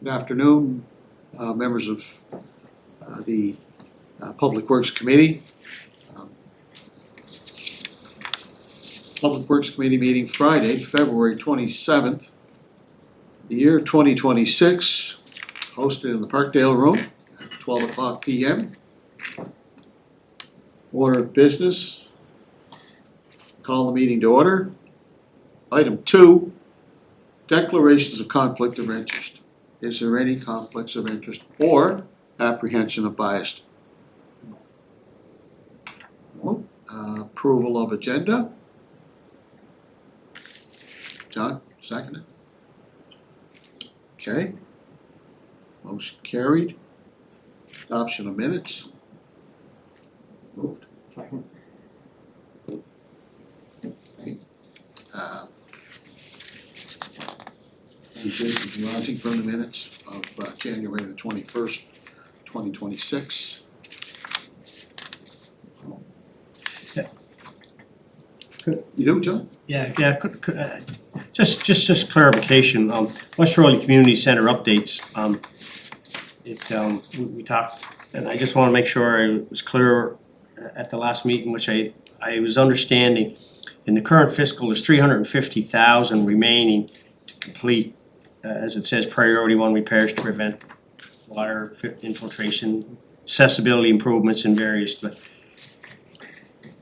Good afternoon, members of the Public Works Committee. Public Works Committee meeting Friday, February 27th, the year 2026, hosted in the Parkdale Room at 12 o'clock p.m. Order of business. Call the meeting to order. Item 2, declarations of conflict of interest. Is there any conflicts of interest or apprehension of bias? No. Approval of agenda. John, seconded. Okay. Motion carried. Adoption of minutes. Moved. Second. Okay. Any changes arising from the minutes of January the 21st, 2026? You do, John? Yeah, just clarification, West Royal Community Center updates, we talked, and I just wanna make sure I was clear at the last meeting, which I was understanding. In the current fiscal, there's $350,000 remaining to complete, as it says, priority 1 repairs to prevent water infiltration, accessibility improvements in various, but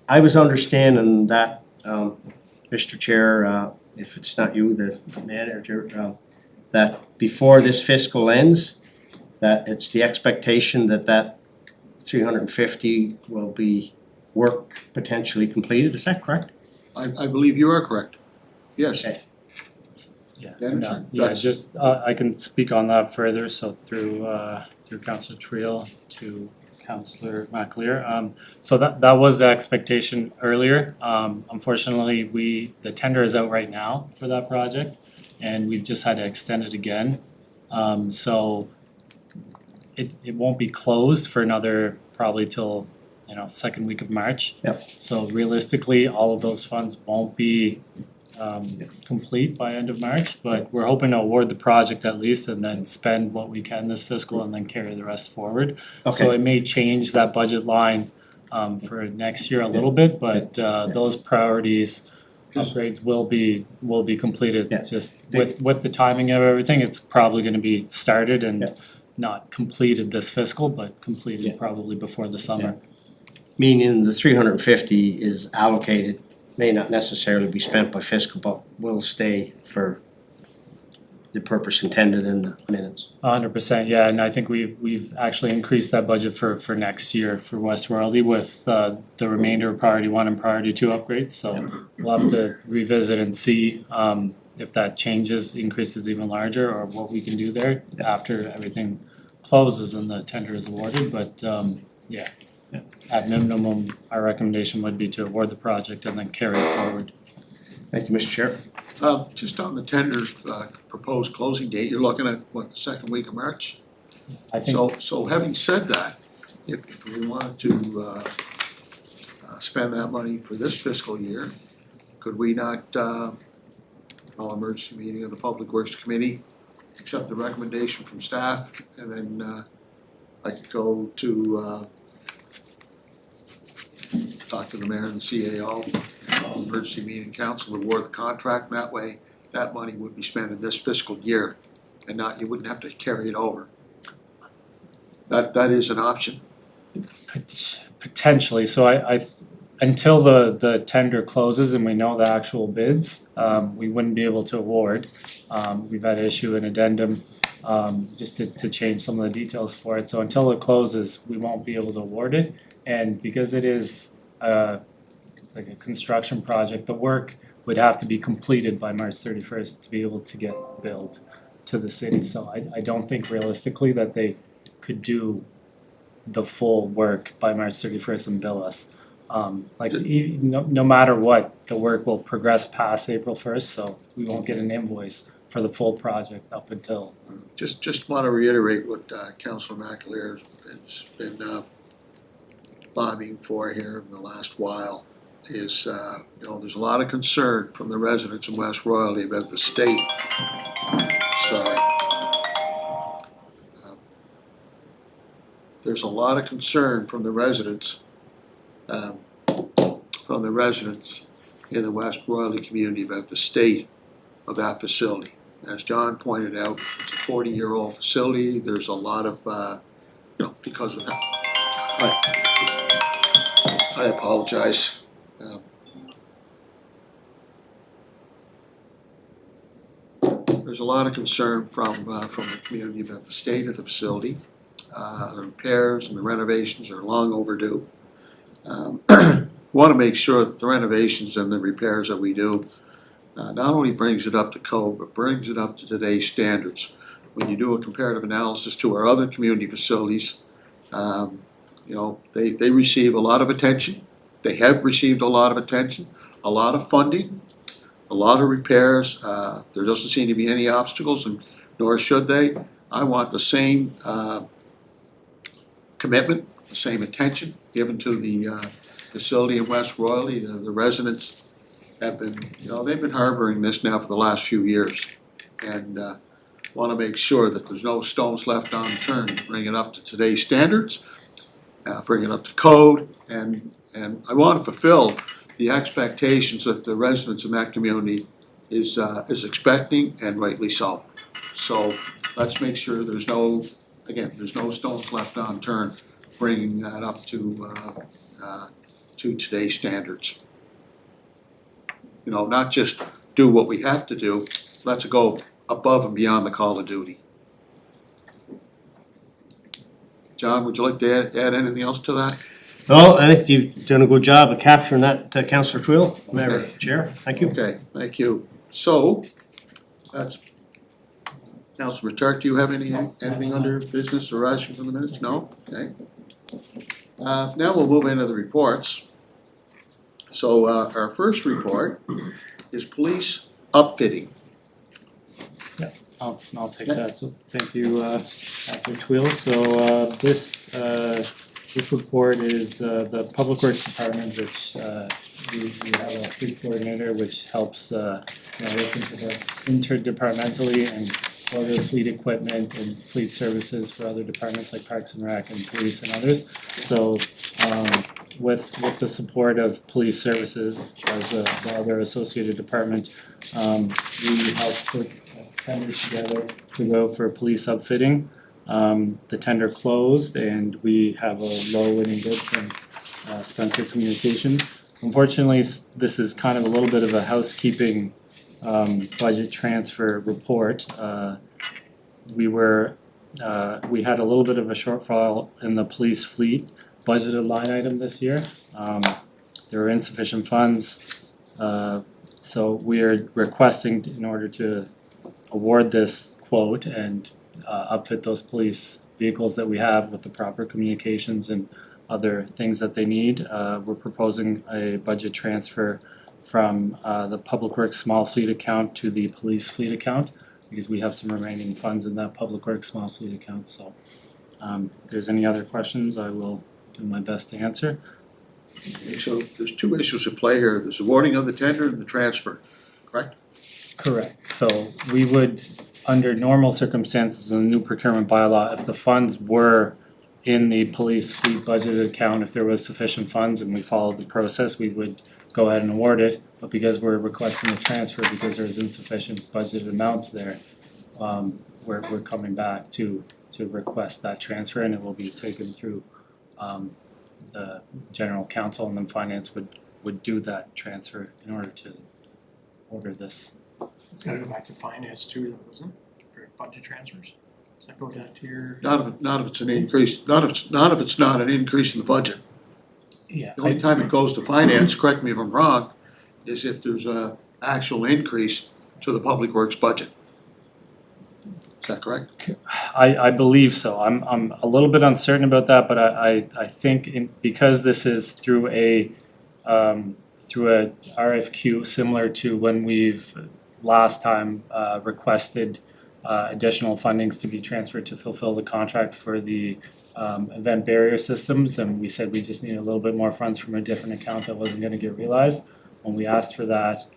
I was understanding that, Mr. Chair, if it's not you, the manager, that before this fiscal ends, that it's the expectation that 350 will be work potentially completed, is that correct? I believe you are correct. Yes. Okay. Yeah, Anderson? yeah, just, I can speak on that further, so through Councillor Trio to Councillor McAleer. So that was the expectation earlier. Unfortunately, the tender is out right now for that project, and we've just had to extend it again. So it won't be closed for another probably till, second week of March. Yep. So realistically, all of those funds won't be complete by end of March, but we're hoping to award the project at least and then spend what we can this fiscal and then carry the rest forward. So Okay, it may change that budget line for next year a little bit, but those priorities upgrades will be completed. It's just with the timing of everything, it's probably gonna be started and not completed this fiscal, but completed probably before the summer. meaning the 350 is allocated, may not necessarily be spent by fiscal, but will stay for the purpose intended in the minutes. 100%, yeah, and I think we've actually increased that budget for next year for West Royalty with the remainder of priority 1 and priority 2 upgrades, so we'll have to revisit and see if that changes, increases even larger, or what we can do there after everything closes and the tender is awarded, but at minimum, our recommendation would be to award the project and then carry it forward. Thank you, Mr. Chair. Just on the tender proposed closing date, you're looking at what, the second week of March? I think, So having said that, if we wanted to spend that money for this fiscal year, could we not call emergency meeting of the Public Works Committee, accept the recommendation from staff, and then I could go to talk to the mayor and the CAO, emergency meeting council, award the contract, and that way that money would be spent in this fiscal year and not, you wouldn't have to carry it over. That is an option. potentially, so I until the tender closes and we know the actual bids, we wouldn't be able to award. We've had to issue an addendum just to change some of the details for it, so until it closes, we won't be able to award it. And because it is like a construction project, the work would have to be completed by March 31st to be able to get billed to the city, so I don't think realistically that they could do the full work by March 31st and bill us. No matter what, the work will progress past April 1st, so we won't get an invoice for the full project up until. Just want to reiterate what Councillor McAleer has been lobbying for here in the last while is, there's a lot of concern from the residents in West Royalty about the state. Sorry. there's a lot of concern from the residents, in the West Royalty community about the state of that facility. As John pointed out, it's a 40-year-old facility. There's a lot of, because of that. I apologize. There's a lot of concern from the community about the state of the facility. The repairs and the renovations are long overdue. Want to make sure that the renovations and the repairs that we do not only brings it up to code, but brings it up to today's standards. When you do a comparative analysis to our other community facilities, they receive a lot of attention. They have received a lot of attention, a lot of funding, a lot of repairs. There doesn't seem to be any obstacles, and nor should they. I want the same commitment, the same attention given to the facility in West Royalty. The residents have been, they've been harboring this now for the last few years, and want to make sure that there's no stones left unturned, bring it up to today's standards, bring it up to code, and I want to fulfill the expectations that the residents in that community is expecting, and rightly so. So let's make sure there's no stones left unturned, bringing that up to today's standards. Not just do what we have to do, let's go above and beyond the call of duty. John, would you like to add anything else to that? No, I think you've done a good job of capturing that, Councillor Twill, Madam Okay. Chair, thank you. Okay, thank you. So, that's, Councillor Turk, do you have anything under business arising from the minutes? No? Okay. Now we'll move into the reports. So, our first report is police upfitting. I'll take that, so thank you, Dr. Twill. So, this report is, the Public Works Department, which, we have a fleet coordinator, which helps, look interdepartmentally and order fleet equipment and fleet services for other departments like Parks and Rec and police and others. So, with the support of police services as the other associated department, we help put tenders together to go for police upfitting. The tender closed and we have a low winning bid from Spencer Communications. Unfortunately, this is kind of a little bit of a housekeeping budget transfer report. We had a little bit of a shortfall in the police fleet budgeted line item this year. There were insufficient funds, so we are requesting in order to award this quote and upfit those police vehicles that we have with the proper communications and other things that they need. We're proposing a budget transfer from the Public Works small fleet account to the police fleet account, because we have some remaining funds in that Public Works small fleet account. So if there's any other questions, I will do my best to answer. Okay, so there's two issues at play here. There's awarding of the tender and the transfer, correct? Correct. So we would, under normal circumstances in the new procurement bylaw, if the funds were in the police fleet budgeted account, if there was sufficient funds and we followed the process, we would go ahead and award it. But because we're requesting a transfer because there's insufficient budgeted amounts there, we're coming back to request that transfer, and it will be taken through the general counsel, and then finance would do that transfer in order to order this. It's gotta go back to finance too, though, doesn't it, for budget transfers? Does that go down to your? Not if it's an increase, not if it's not an increase in the budget. Yeah. The only time it goes to finance, correct me if I'm wrong, is if there's a actual increase to the Public Works budget. Is that correct? I believe so. I'm a little bit uncertain about that, but I think because this is through a RFQ, similar to when we've last time requested additional fundings to be transferred to fulfill the contract for the event barrier systems, and we said we just need a little bit more funds from a different account that wasn't gonna get realized. When we asked for that,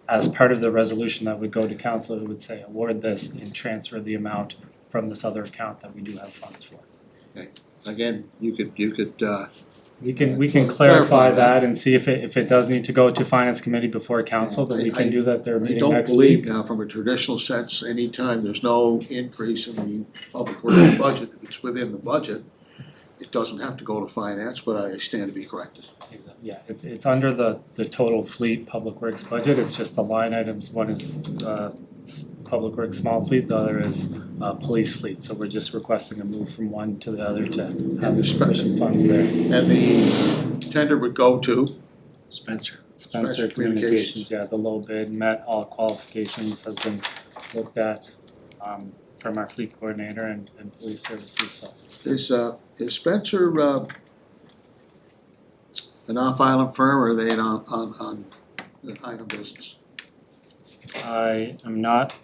as part of the resolution that would go to council, it would say award this and transfer the amount from this other account that we do have funds for. again, you could, We can Clarify clarify that. that and see if it does need to go to finance committee before council, then we can do that, their I meeting don't next believe week. now, from a traditional sense, anytime there's no increase in the public works budget, if it's within the budget, it doesn't have to go to finance, but I stand to be corrected. Yeah, it's under the total fleet public works budget, it's just the line items, one is public works small fleet, the other is police fleet, so we're just requesting a move from one to the other to have the sufficient funds there. And the tender would go to, Spencer. Spencer Communications, yeah, the low bid met all qualifications, has been looked at from our fleet coordinator and police services, so. is Spencer an off-island firm, or are they on the island business? I am not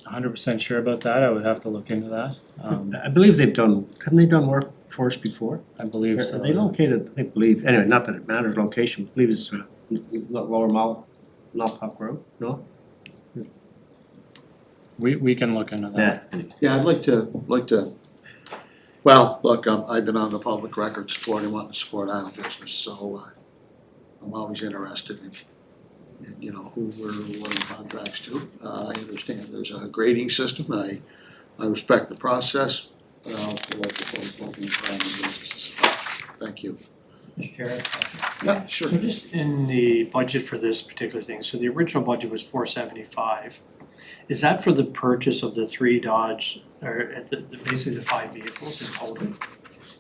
100% sure about that, I would have to look into that, I believe haven't they done work for us before? I believe so. Are they located, I believe, anyway, not that it matters location, I believe it's Lower Malpock Road, no? We can look into that. Yeah, I'd like to, well, look, I've been on the public record supporting, wanting to support island business, so I'm always interested in, you know, who we're awarding contracts to. I understand there's a grading system, I respect the process, but I also like to support local island businesses. Thank you. Mr. Chair. Yeah, sure. So just in the budget for this particular thing, so the original budget was 475. Is that for the purchase of the 3 Dodge, or basically the 5 vehicles in total?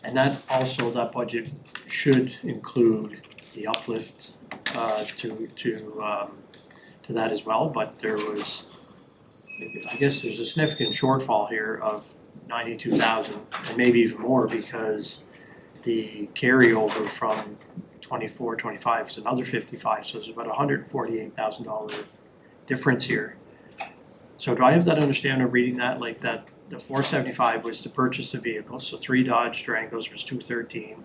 And that also, that budget should include the uplift to that as well, but there was, I guess there's a significant shortfall here of 92,000, and maybe even more, because the carryover from 24, 25 is another 55, so it's about $148,000 difference here. So do I have that understanding of reading that, like that the 475 was to purchase the vehicles, so 3 Dodge Durangos was 213,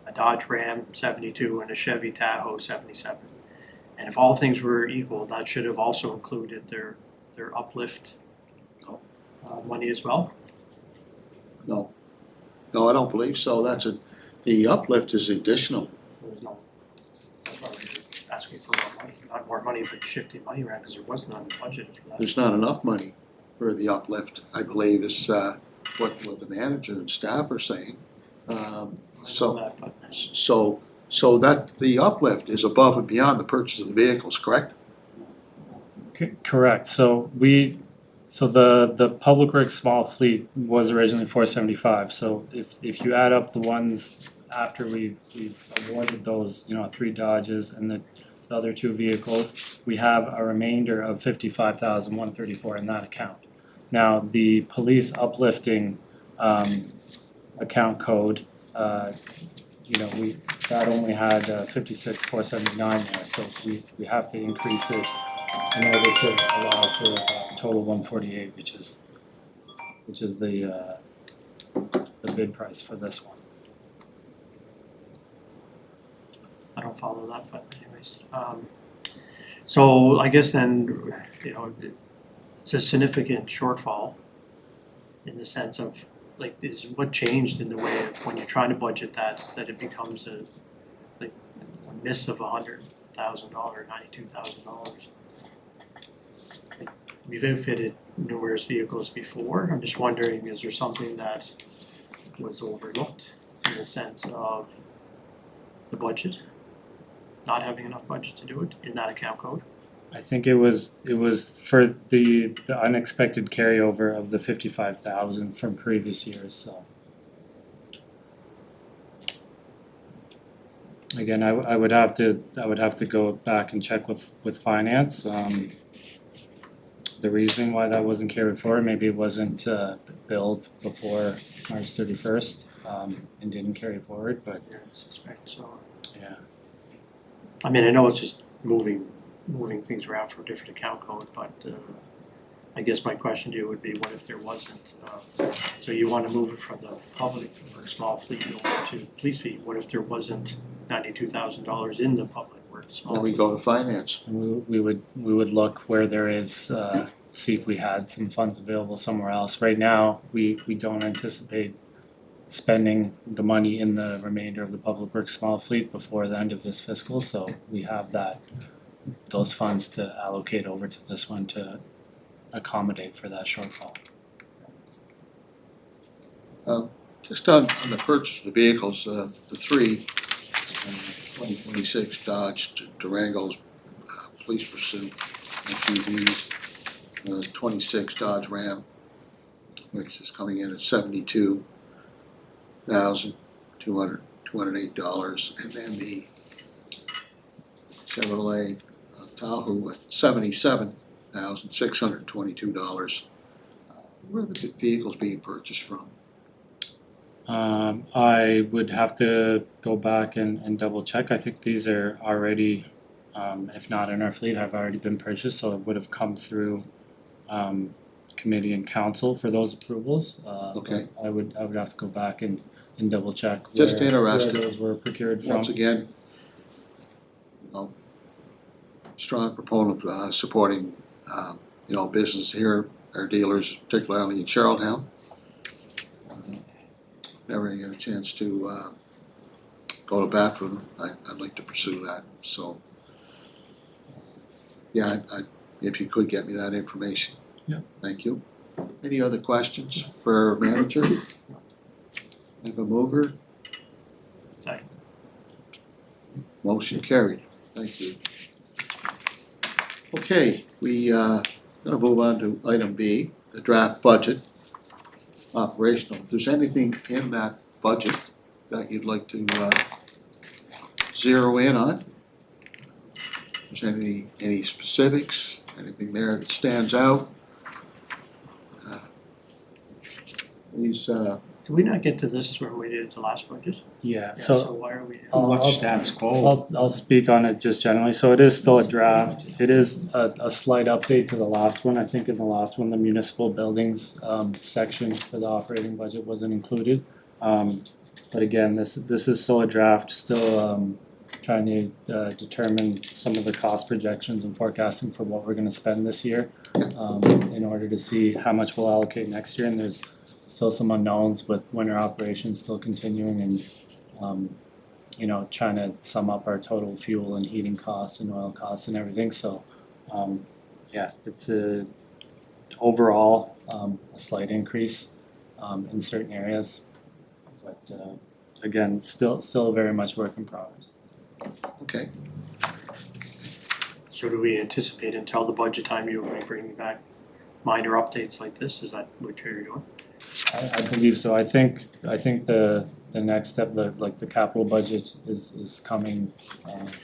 a Dodge Ram 72, and a Chevy Tahoe 77. And if all things were equal, that should have also included their uplift No. money as well? No, I don't believe so, the uplift is additional. There's no, that's why we're asking for more money, not more money, but shifting money around, because there wasn't on the budget for that. There's not enough money for the uplift, I believe is what the manager and staff are saying. I know So, that, but so that the uplift is above and beyond the purchase of the vehicles, correct? Correct, so the public works small fleet was originally 475, so if you add up the ones after we've awarded those, 3 Dodges and the other 2 vehicles, we have a remainder of 55,134 in that account. Now, the police uplifting account code, that only had 56,479 there, so we have to increase it in order to allow for total 148, which is the bid price for this one. I don't follow that, but anyways. So I guess then, it's a significant shortfall in the sense of, like, is what changed in the way of when you're trying to budget that it becomes a miss of $100,000, $92,000. Like, we've outfitted numerous vehicles before, I'm just wondering, is there something that was overlooked in the sense of the budget? Not having enough budget to do it in that account code? I think it was for the unexpected carryover of the 55,000 from previous years, so. Again, I would have to go back and check with finance, the reasoning why that wasn't carried forward, maybe it wasn't billed before March 31st, and didn't carry forward, but Yeah, I suspect so. yeah. I mean, I know it's just moving things around from different account code, but I guess my question to you would be, what if there wasn't, so you wanna move it from the public or small fleet over to police fleet, what if there wasn't $92,000 in the public works small Then we fleet? go to finance. We would look where there is, see if we had some funds available somewhere else. Right now, we don't anticipate spending the money in the remainder of the Public Works small fleet before the end of this fiscal, so we have those funds to allocate over to this one to accommodate for that shortfall. Just on the purchase of the vehicles, the three 2026 Dodge Durangos, police pursuit SUVs, the 26 Dodge Ram, which is coming in at $72,208, and then the Chevrolet Tahoe at $77,622. Where are the vehicles being purchased from? I would have to go back and double check. I think these are already, if not in our fleet, have already been purchased, so it would have come through committee and council for those approvals. Okay. I would have to go back and double check Just where interested. those were procured from. Once again, strong proponent of supporting, business here, our dealers, particularly in Charlottetown. Never get a chance to go to bat for them. I'd like to pursue that, so. Yeah, if you could get me that information. Yeah. Thank you. Any other questions for our manager? Have a mover? Second. Motion carried. Thank you. Okay, we gonna move on to item B, the draft budget. Operational. If there's anything in that budget that you'd like to zero in on? Is there any specifics, anything there that stands out? Please, Did we not get to this when we did the last budget? Yeah, So so why are we? Much status quo. I'll speak on it just generally. So it is still a draft. It is a slight update to the last one. I think in the last one, the municipal buildings section for the operating budget wasn't included. But again, this is still a draft, still trying to determine some of the cost projections and forecasting for what we're gonna spend this year in order to see how much we'll allocate next year. And there's still some unknowns with winter operations still continuing and trying to sum up our total fuel and heating costs and oil costs and everything, so it's overall a slight increase in certain areas, but again, still very much work in progress. okay, So do we anticipate until the budget time you will be bringing back minor updates like this? Is that what you're doing? I believe so. I think the next step, the capital budget is coming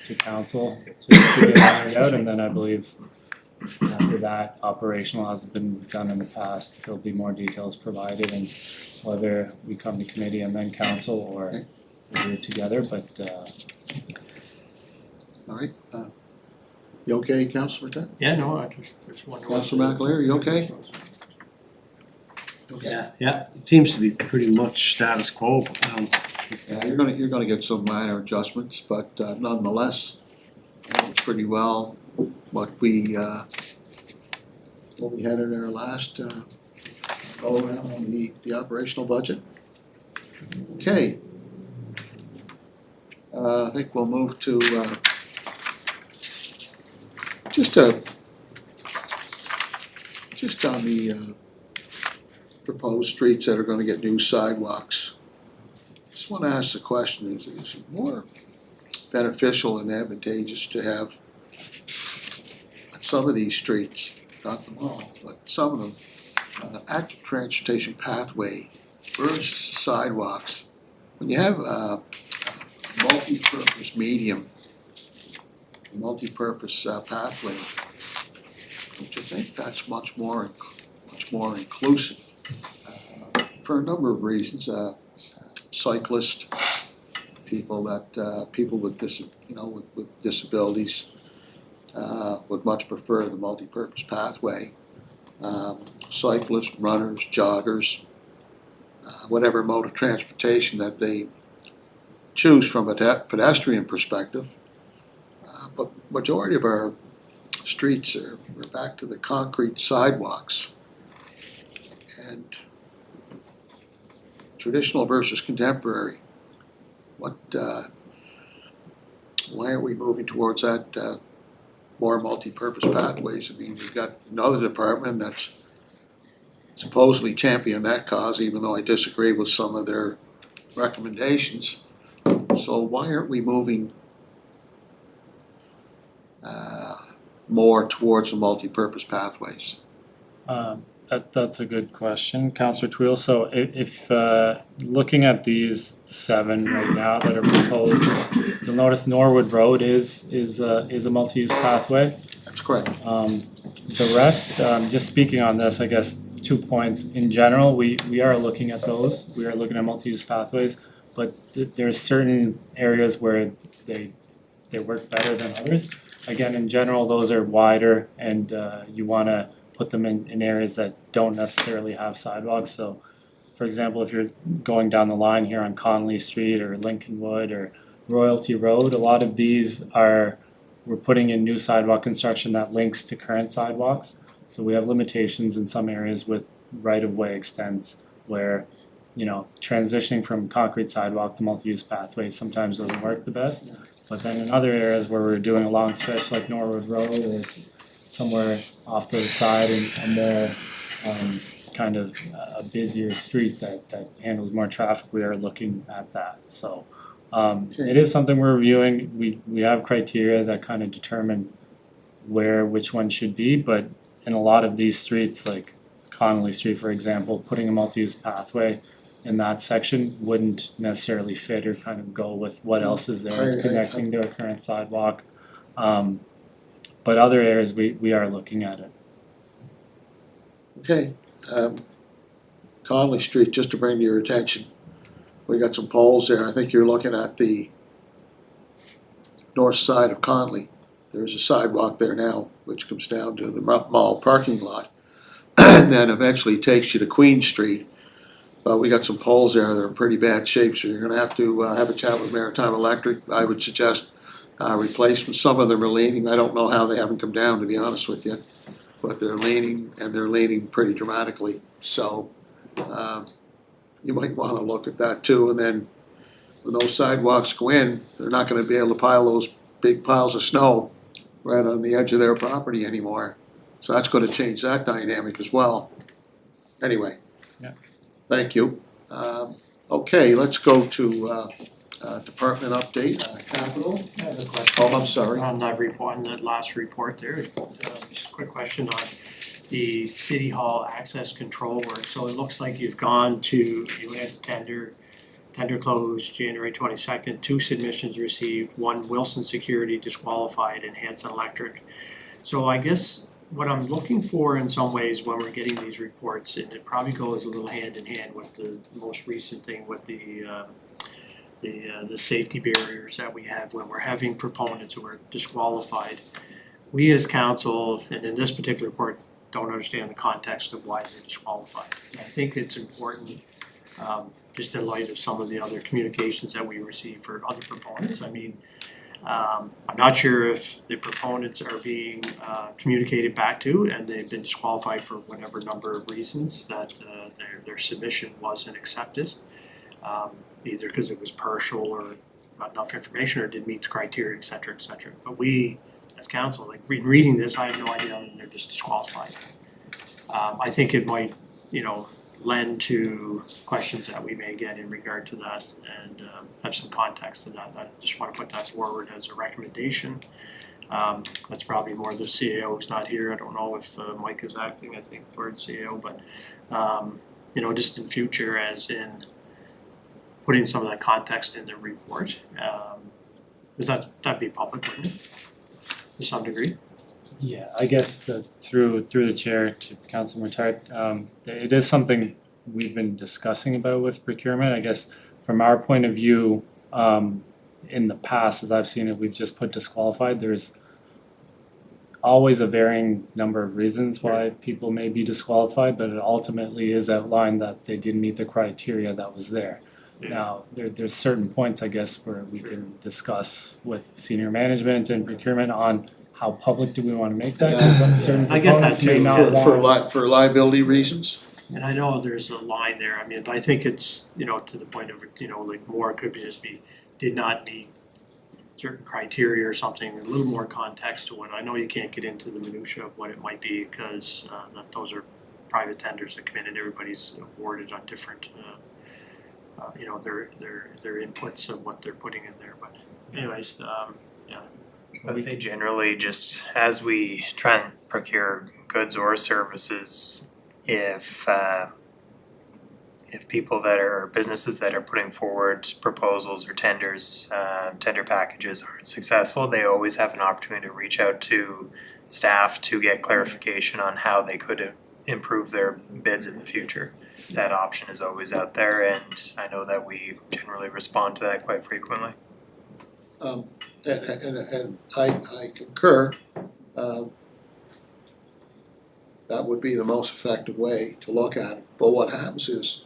to council to get ironed out, and then I believe after that, operational has been done in the past, there'll be more details provided, and whether we come to committee and then council or we do it together, but all right. You okay, Councilor Ted? Yeah, no, I just wonder. Councilor McAleer, you okay? Yeah, it seems to be pretty much status quo. Yeah, you're gonna get some minor adjustments, but nonetheless, it's pretty well what we had in our last go around on the operational budget. Okay. I think we'll move to just on the proposed streets that are gonna get new sidewalks. Just wanna ask the question, is it more beneficial and advantageous to have some of these streets, not them all, but some of them, active transportation pathway versus sidewalks? When you have a multi-purpose medium, multi-purpose pathway, don't you think that's much more inclusive? For a number of reasons, cyclists, people with disabilities would much prefer the multi-purpose pathway. Cyclists, runners, joggers, whatever mode of transportation that they choose from a pedestrian perspective. But majority of our streets we're back to the concrete sidewalks. And traditional versus contemporary. What, why aren't we moving towards that, more multi-purpose pathways? I mean, we've got another department that's supposedly championed that cause, even though I disagree with some of their recommendations. So why aren't we moving more towards the multi-purpose pathways? That's a good question, Councillor Twill. So if looking at these 7 right now that are proposed, you'll notice Norwood Road is a multi-use pathway. That's correct. The rest, just speaking on this, I guess 2 points. In general, we are looking at those. We are looking at multi-use pathways, but there are certain areas where they work better than others. Again, in general, those are wider, and you wanna put them in areas that don't necessarily have sidewalks. So for example, if you're going down the line here on Conley Street or Lincolnwood or Royalty Road, a lot of these we're putting in new sidewalk construction that links to current sidewalks. So we have limitations in some areas with right-of-way extents where, you know, transitioning from concrete sidewalk to multi-use pathway sometimes doesn't work the best. But then in other areas where we're doing a long stretch like Norwood Road or somewhere off to the side and a more kind of a busier street that handles more traffic, we are looking at that. So it is something we're reviewing. We have criteria that kind of determine which one should be, but in a lot of these streets, like Connolly Street, for example, putting a multi-use pathway in that section wouldn't necessarily fit or kind of go with what else is there. It's connecting to a current sidewalk. But other areas, we are looking at it. Okay, Conley Street, just to bring to your attention, we got some poles there. I think you're looking at the north side of Conley. There's a sidewalk there now, which comes down to the mall parking lot, and then eventually takes you to Queen Street. But we got some poles there that are in pretty bad shape, so you're gonna have to have a chat with Maritime Electric. I would suggest replacement. Some of them are leaning. I don't know how they haven't come down, to be honest with you, but they're leaning, and they're leaning pretty dramatically. So you might want to look at that too. And then when those sidewalks go in, they're not going to be able to pile those big piles of snow right on the edge of their property anymore. So that's going to change that dynamic as well. Anyway, Yeah. Thank you. Okay, let's go to department update, capital. I have a question. Oh, I'm sorry. On that report, on that last report there, just a quick question on the city hall access control work. So it looks like you went to tender closed January 22nd, 2 submissions received, 1 Wilson Security disqualified and Hanson Electric. So I guess what I'm looking for in some ways when we're getting these reports, and it probably goes a little hand in hand with the most recent thing with the safety barriers that we have when we're having proponents who are disqualified. We as council, and in this particular report, don't understand the context of why they're disqualified. I think it's important, just in light of some of the other communications that we receive for other proponents. I mean, I'm not sure if the proponents are being communicated back to and they've been disqualified for whatever number of reasons that their submission wasn't accepted. Either because it was partial or not enough information or didn't meet the criteria, et cetera, et cetera. But we, as council, like reading this, I have no idea other than they're just disqualified. I think it might, lend to questions that we may get in regard to that and have some context to that. I just want to put that forward as a recommendation. That's probably more the CAO who's not here. I don't know if Mike is acting, I think, for the CAO, but just in future, as in putting some of that context in the report, because that'd be public, wouldn't it? To some degree. Yeah, I guess through the chair to Councilor Tart, it is something we've been discussing about with procurement. I guess from our point of view, in the past, as I've seen it, we've just put disqualified. There's always a varying number of reasons why people may be disqualified, but it ultimately is outlined that they didn't meet the criteria that was there. Yeah. Now, there's certain points, I guess, where we can discuss with senior management and procurement on how public do we wanna make that? 'Cause certain I get that proponents may too. not want. For liability reasons? And I know there's a line there, I mean, but I think it's, you know, to the point of, you know, like more could be just be, did not meet certain criteria or something, a little more context to it. I know you can't get into the minutia of what it might be, because that those are private tenders that come in and everybody's awarded on different you know, their inputs of what they're putting in there, but anyways, I'd say generally, just as we try and procure goods or services, if people that are, businesses that are putting forward proposals or tenders, tender packages aren't successful, they always have an opportunity to reach out to staff to get clarification on how they could improve their bids in the future. That option is always out there, and I know that we generally respond to that quite frequently. And I concur, that would be the most effective way to look at it. But what happens is,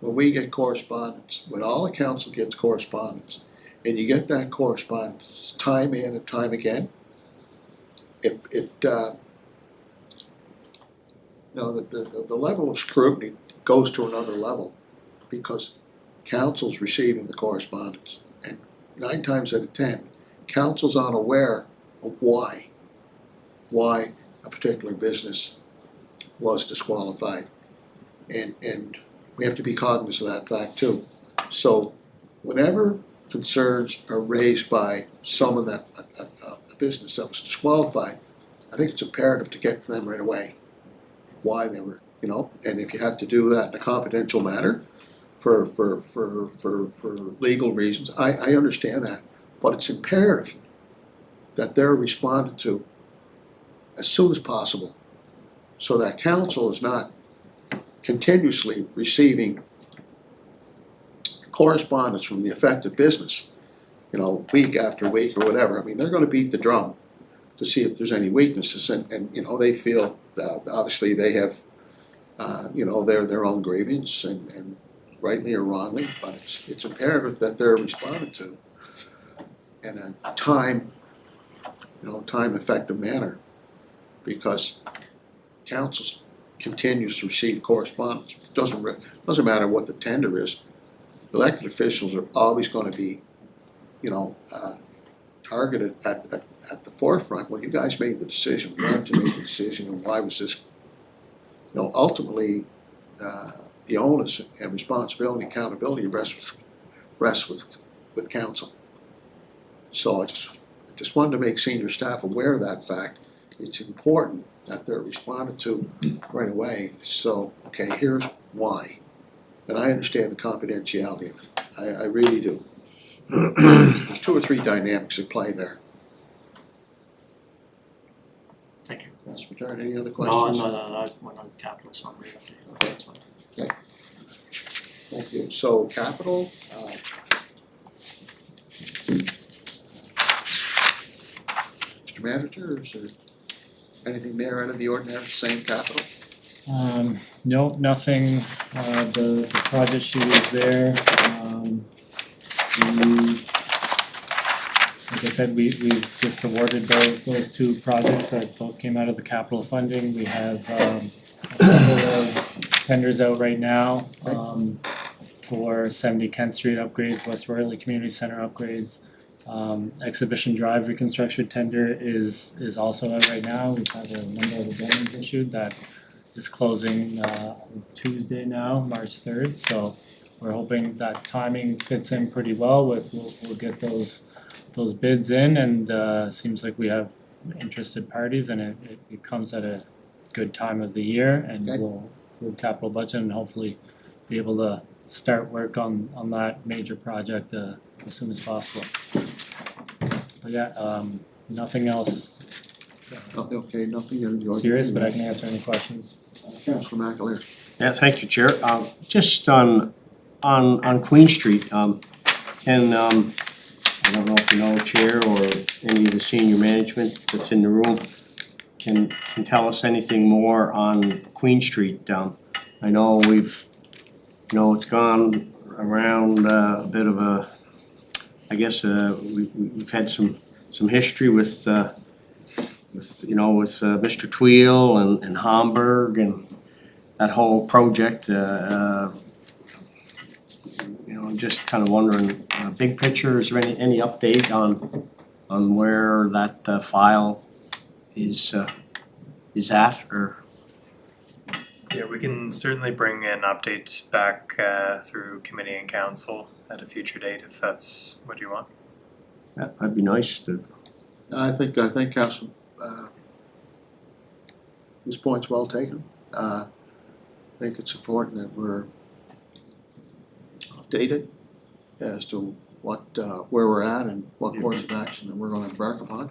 when we get correspondence, when all the council gets correspondence, and you get that correspondence time in and time again, it you know, the level of scrutiny goes to another level, because council's receiving the correspondence, and 9 times out of 10, council's unaware of why a particular business was disqualified. And we have to be cognizant of that fact too. So whenever concerns are raised by someone that, a business that was disqualified, I think it's imperative to get to them right away, why they were, you know, and if you have to do that in a confidential manner for legal reasons, I understand that. But it's imperative that they're responded to as soon as possible, so that council is not continuously receiving correspondence from the affected business, you know, week after week or whatever. I mean, they're gonna beat the drum to see if there's any weaknesses, and you know, they feel obviously they have you know, their own grievance, and rightly or wrongly, but it's imperative that they're responded to in a time effective manner, because council continues to receive correspondence. Doesn't matter what the tender is. Elected officials are always gonna be, you know, targeted at the forefront. When you guys made the decision, why did you make the decision, and why was this, you know, ultimately, the onus and responsibility, accountability rests with council. So I just wanted to make senior staff aware of that fact. It's important that they're responded to right away. So, okay, here's why. And I understand the confidentiality of it. I really do. There's 2 or 3 dynamics at play there. thank you. Councilor Bernard, any other No, questions? I went on capital summary update, that's fine. Thank you. So capital, Mr. Manager, is there anything there out of the ordinary, same capital? No, nothing, the project sheet is there, like I said, we've just awarded those 2 projects that both came out of the capital funding. We have, a couple of tenders out right now, for 70 Kent Street upgrades, West Royalty Community Center upgrades. Exhibition Drive reconstruction tender is also out right now. We've had a number of addendums issued that is closing Tuesday now, March 3rd, so we're hoping that timing fits in pretty well with, we'll get those bids in, and seems like we have interested parties, and it comes at a good time of the year, and Okay. we'll capital budget and hopefully be able to start work on that major project as soon as possible. But yeah, nothing else Nothing, okay, nothing in the ordinary. serious, but I can answer any questions. Councilor McAleer. Yeah, thank you, Chair. Just on Queen Street, can, I don't know if you know, Chair, or any of the senior management that's in the room, can tell us anything more on Queen Street. I know it's gone around a bit of a, I guess, we've had some history with with, you know, with Mr. Tweel and Homburg and that whole project, you know, I'm just kind of wondering, big picture, is there any update on where that file is at, or? Yeah, we can certainly bring an update back through committee and council at a future date if that's what you want. That'd be nice to. I think Council, his point's well taken. I think it's important that we're updated as to what, where we're at and what course of action that we're gonna embark upon.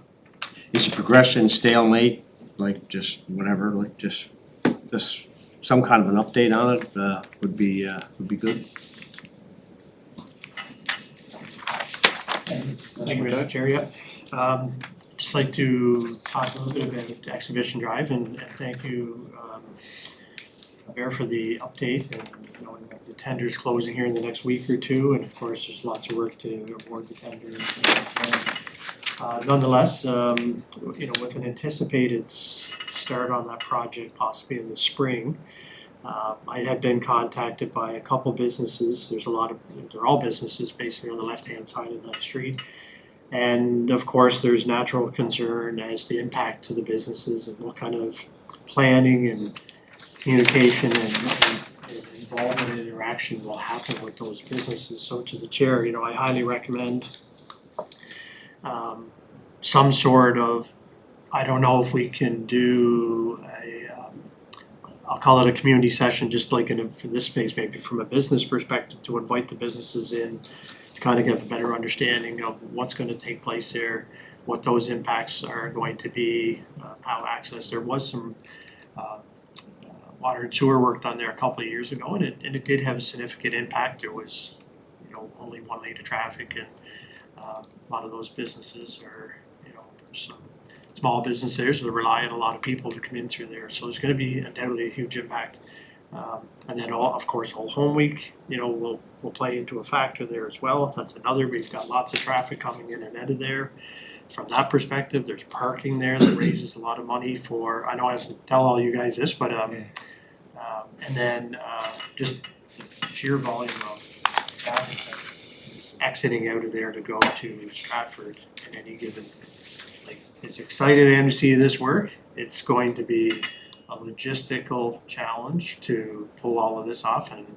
Is it progression, stalemate, like just whatever, like just some kind of an update on it would be good. Thank you, Mr. Chair, yeah. Just like to talk a little bit about Exhibition Drive and thank you, Bear, for the update and knowing that the tender's closing here in the next week or two, and of course, there's lots of work to award the tender. Nonetheless, you know, with an anticipated start on that project possibly in the spring, I had been contacted by a couple businesses. They're all businesses basically on the left-hand side of that street. And of course, there's natural concern as to impact to the businesses and what kind of planning and communication and involvement and interaction will happen with those businesses. So to the chair, you know, I highly recommend some sort of, I don't know if we can do I'll call it a community session, just like for this space, maybe from a business perspective, to invite the businesses in, to kind of get a better understanding of what's going to take place there, what those impacts are going to be, how access. There was some water and sewer work done there a couple of years ago, and it did have a significant impact. There was, you know, only one lane of traffic, and a lot of those businesses are, you know, some small business there, so they rely on a lot of people to come in through there. So there's going to be undoubtedly a huge impact. And then, of course, Old Home Week, you know, will play into a factor there as well. That's another. We've got lots of traffic coming in and out of there. From that perspective, there's parking there that raises a lot of money for. I know I have to tell all you guys this, but and then just the sheer volume of traffic that is exiting out of there to go to Stratford in any given. Like, as excited I am to see this work, it's going to be a logistical challenge to pull all of this off, and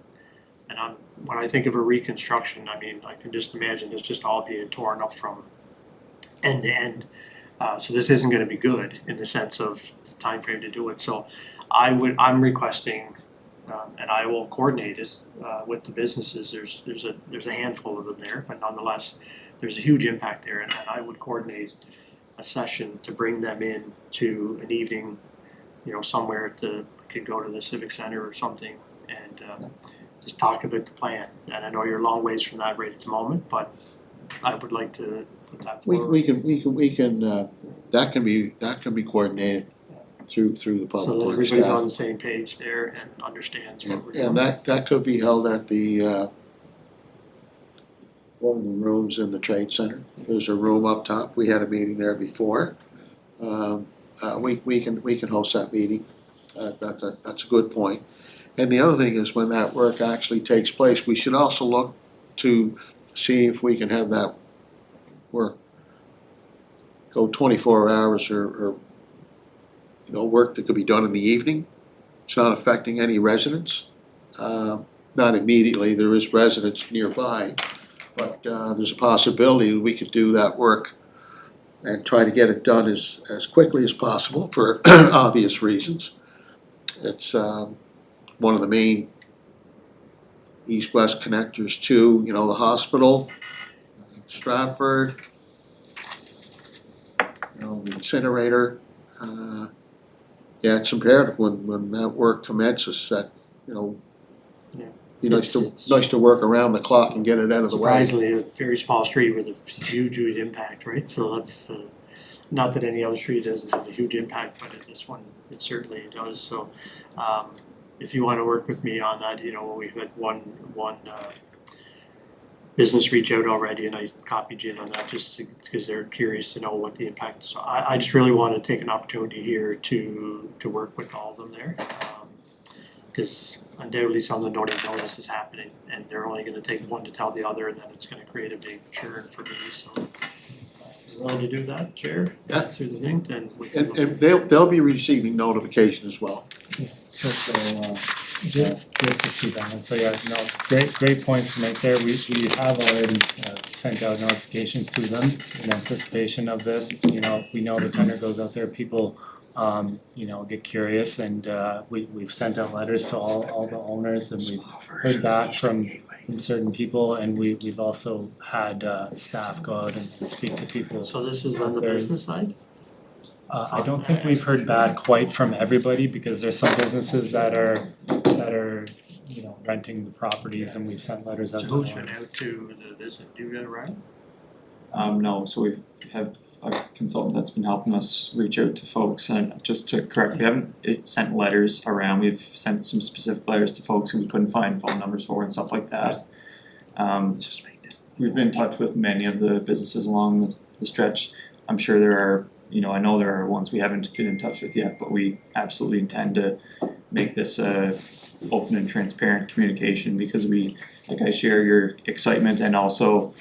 when I think of a reconstruction, I mean, I can just imagine it's just all being torn up from end to end. So this isn't going to be good in the sense of the time frame to do it. So I'm requesting, and I will coordinate it with the businesses. There's a handful of them there, but nonetheless, there's a huge impact there, and I would coordinate a session to bring them in to an evening, you know, somewhere we could go to the Civic Center or something and just talk about the plan. And I know you're a long ways from that right at the moment, but I would like to put that forward. We can that can be coordinated through the public So that works everybody's staff. on the same page there and understands what we're doing. And that could be held at the one of the rooms in the trade center. There's a room up top. We had a meeting there before. We can host that meeting. That's a good point. And the other thing is, when that work actually takes place, we should also look to see if we can have that work go 24 hours or you know, work that could be done in the evening. It's not affecting any residents. Not immediately, there is residents nearby, but there's a possibility we could do that work and try to get it done as quickly as possible for obvious reasons. It's one of the main east-west connectors to, you know, the hospital, Stratford, you know, the incinerator. Yeah, it's imperative when that work commences that, you know, Yeah. be nice It's- to work around the clock and get it out of the way. Surprisingly, a very small street with a huge impact, right? So that's, not that any other street doesn't have a huge impact, but this one, it certainly does. So, if you wanna work with me on that, you know, we've had one business reach out already, and I copied you in on that just because they're curious to know what the impact is. So I just really want to take an opportunity here to work with all of them there. Because undoubtedly some of them don't even know this is happening, and they're only gonna take one to tell the other, and then it's gonna create a big churn for me, so. If you're willing to do that, Chair? Yeah. Through the thing, then we can. And they'll be receiving notification as well. So, good to see that, and so, yeah, no, great points to make there, we have already sent out notifications to them in anticipation of this, you know, we know the tender goes out there, people you know, get curious, and we've sent out letters to all the owners, and we've heard back from certain people, and we've also had staff go out and speak to people. So this is on the business side? I don't think we've heard back quite from everybody, because there's some businesses that are, you know, renting the properties, and we've sent letters out So to who's them. been out to the visit, you got it right? No, so we have a consultant that's been helping us reach out to folks, and just to correct, we haven't sent letters around, we've sent some specific letters to folks who we couldn't find phone numbers for and stuff like that. We've been in touch with many of the businesses along the stretch. I'm sure there are, you know, I know there are ones we haven't been in touch with yet, but we absolutely intend to make this open and transparent communication, because I share your excitement and also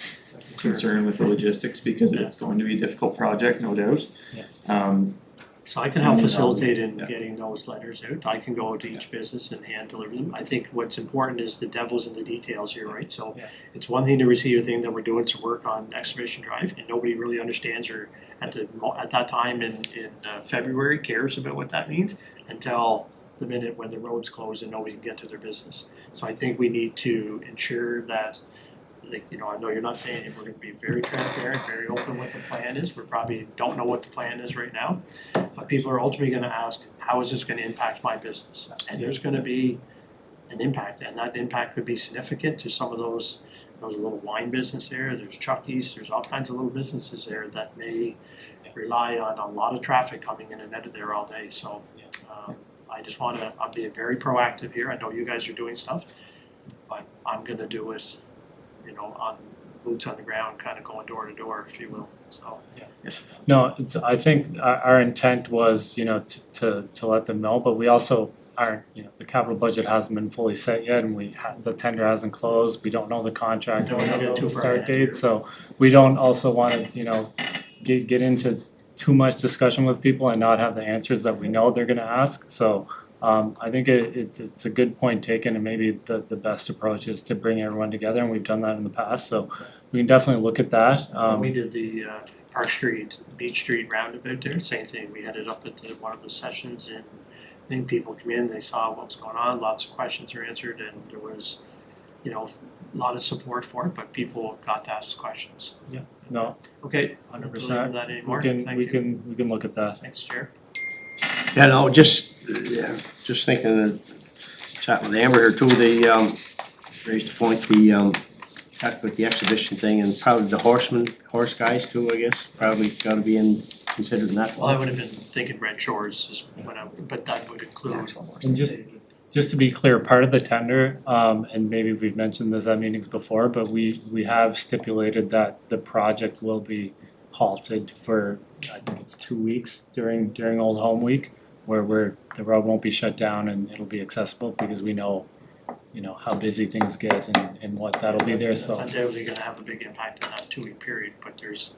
concern with the logistics, because it's going to be a difficult project, no doubt. Yeah. So I can help facilitate in Yeah. getting those letters out, I can go to each business and hand deliver them. I think what's important is the devil's in the details here, right? So Yeah. it's one thing to receive a thing that we're doing some work on Exhibition Drive, and nobody really understands or at that time in February cares about what that means until the minute when the road's closed and nobody can get to their business. So I think we need to ensure that, like, you know, I know you're not saying it, we're gonna be very transparent, very open what the plan is, we probably don't know what the plan is right now. But people are ultimately gonna ask, how is this gonna impact my business? And there's gonna be an impact, and that impact could be significant to some of those, there's a little wine business there, there's Chucky's, there's all kinds of little businesses there that may rely on a lot of traffic coming in and out of there all day, so. I just wanna, I'm being very proactive here, I know you guys are doing stuff, but I'm gonna do it, you know, on boots on the ground, kind of going door to door, if you will, so. No, I think our intent was, you know, to let them know, but we also aren't, you know, the capital budget hasn't been fully set yet, and the tender hasn't closed, we don't know the contract, Don't we wanna don't get know too the far start ahead here. date, so we don't also wanna, you know, get into too much discussion with people and not have the answers that we know they're gonna ask, so I think it's a good point taken, and maybe the best approach is to bring everyone together, and we've done that in the past, so we can definitely look at that. When we did the Park Street, Beach Street roundabout there, same thing, we had it up at one of the sessions, and I think people come in, they saw what was going on, lots of questions were answered, and there was, you know, a lot of support for it, but people got to ask questions. No, Okay, I 100%. don't believe that anymore, we thank you. can look at that. Thanks, Chair. Yeah, no, just thinking of chat with Amber here too, raised the point, talked about the exhibition thing, and probably the horse guys too, I guess, probably gotta be considered in that. Well, I would have been thinking Red Shores is what but that would include. And just to be clear, part of the tender, and maybe we've mentioned this at meetings before, but we have stipulated that the project will be halted for, I think it's 2 weeks during Old Home Week, where the road won't be shut down and it'll be accessible, because we know, you know, how busy things get and what that'll be there, so. It's undoubtedly gonna have a big impact on that 2-week period, but there's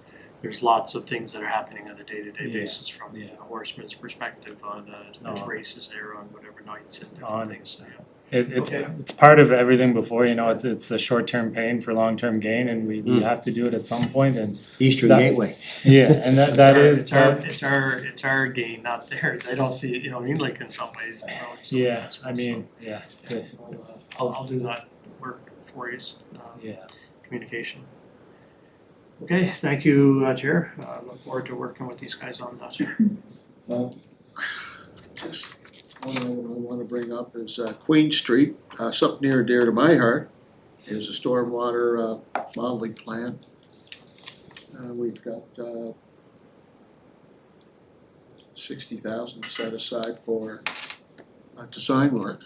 lots of things that are happening on a day-to-day Yeah, basis from the yeah. horseman's perspective on, there's No. races there on whatever nights and No, different things. 100%. It's Okay. it's part of everything before, you know, it's a short-term pain for long-term gain, and we have to do it at some point, and Eastern That- Gateway. yeah, and that is. It's our gain, not theirs, they don't see it, you know, what I mean, like in some ways, you know, so Yeah, that's- I mean, yeah, I'll do that work for you, yeah. communication. Okay, thank you, Chair, look forward to working with these guys on that. Just one item I wanna bring up is Queen Street, something near and dear to my heart, is a stormwater modeling plan. We've got 60,000 set aside for design work.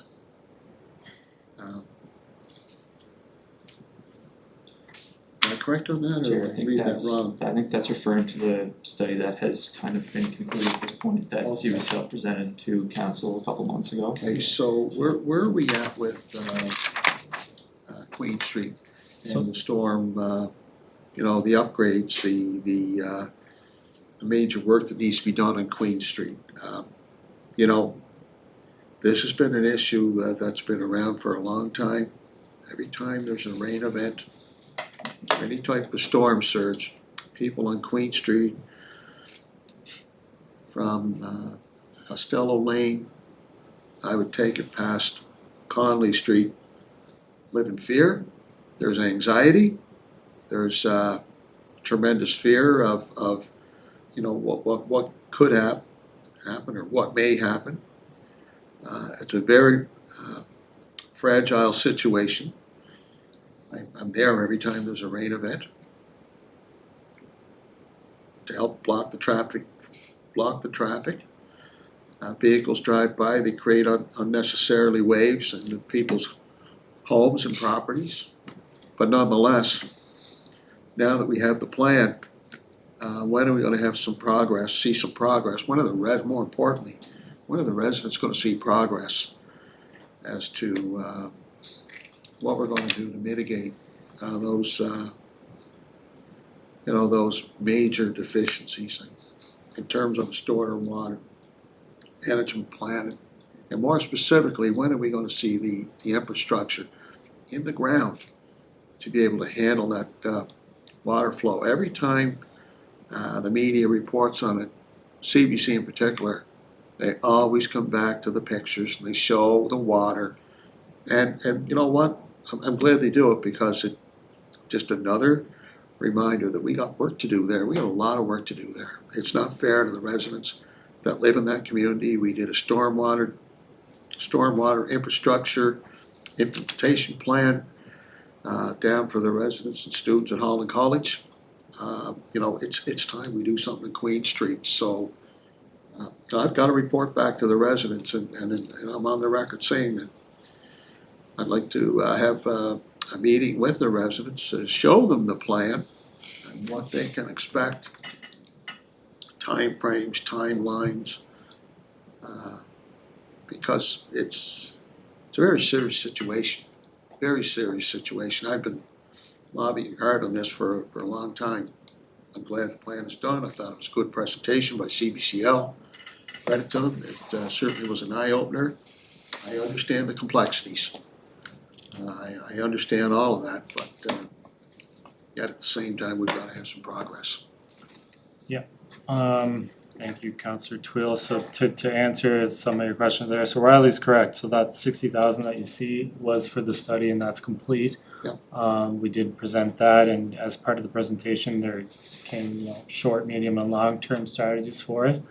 I correct on that, Chair, or I did I think read that that's, wrong? I think that's referring to the study that has kind of been concluded at this point that Okay. CWSL presented to council a couple months ago. Okay, so where are we at with Queen Street So- and the storm, you know, the upgrades, the major work that needs to be done on Queen Street? You know, this has been an issue that's been around for a long time. Every time there's a rain event, any type of storm surge, people on Queen Street from Costello Lane, I would take it past Conley Street, live in fear. There's anxiety. There's tremendous fear of you know what could happen or what may happen. It's a very fragile situation. I'm there every time there's a rain event to help block the traffic. Vehicles drive by, they create unnecessarily waves in people's homes and properties. But nonetheless, now that we have the plan, when are we gonna have some progress, see some progress? More importantly, when are the residents gonna see progress as to what we're gonna do to mitigate those you know, those major deficiencies in terms of storm water management plan, and more specifically, when are we gonna see the infrastructure in the ground to be able to handle that water flow? Every time the media reports on it, CBC in particular, they always come back to the pictures and they show the water. And you know what? I'm glad they do it, because it's just another reminder that we got work to do there. We got a lot of work to do there. It's not fair to the residents that live in that community. We did a stormwater infrastructure implementation plan down for the residents and students at Holland College. You know, it's time we do something in Queen Street. So I've got to report back to the residents, and I'm on the record saying that I'd like to have a meeting with the residents to show them the plan and what they can expect, timeframes, timelines, because it's a very serious situation, I've been lobbying hard on this for a long time. I'm glad the plan is done. I thought it was a good presentation by CBCL. Credit to them. It certainly was an eye-opener. I understand the complexities. I understand all of that, but yet at the same time, we've got to have some progress. Thank you, Councillor Twill. So to answer some of your questions there, so Riley's correct. So that 60,000 that you see was for the study, and that's complete. Yep. We did present that, and as part of the presentation, there came, you know, short, medium, and long-term strategies for it.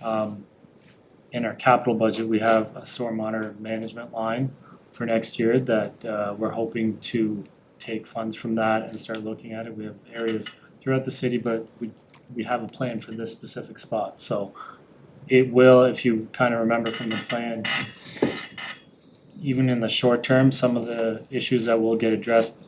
In our capital budget, we have a stormwater management line for next year that we're hoping to take funds from that and start looking at it. We have areas throughout the city, but we have a plan for this specific spot. So it will, if you kind of remember from the plan, even in the short term, some of the issues that will get addressed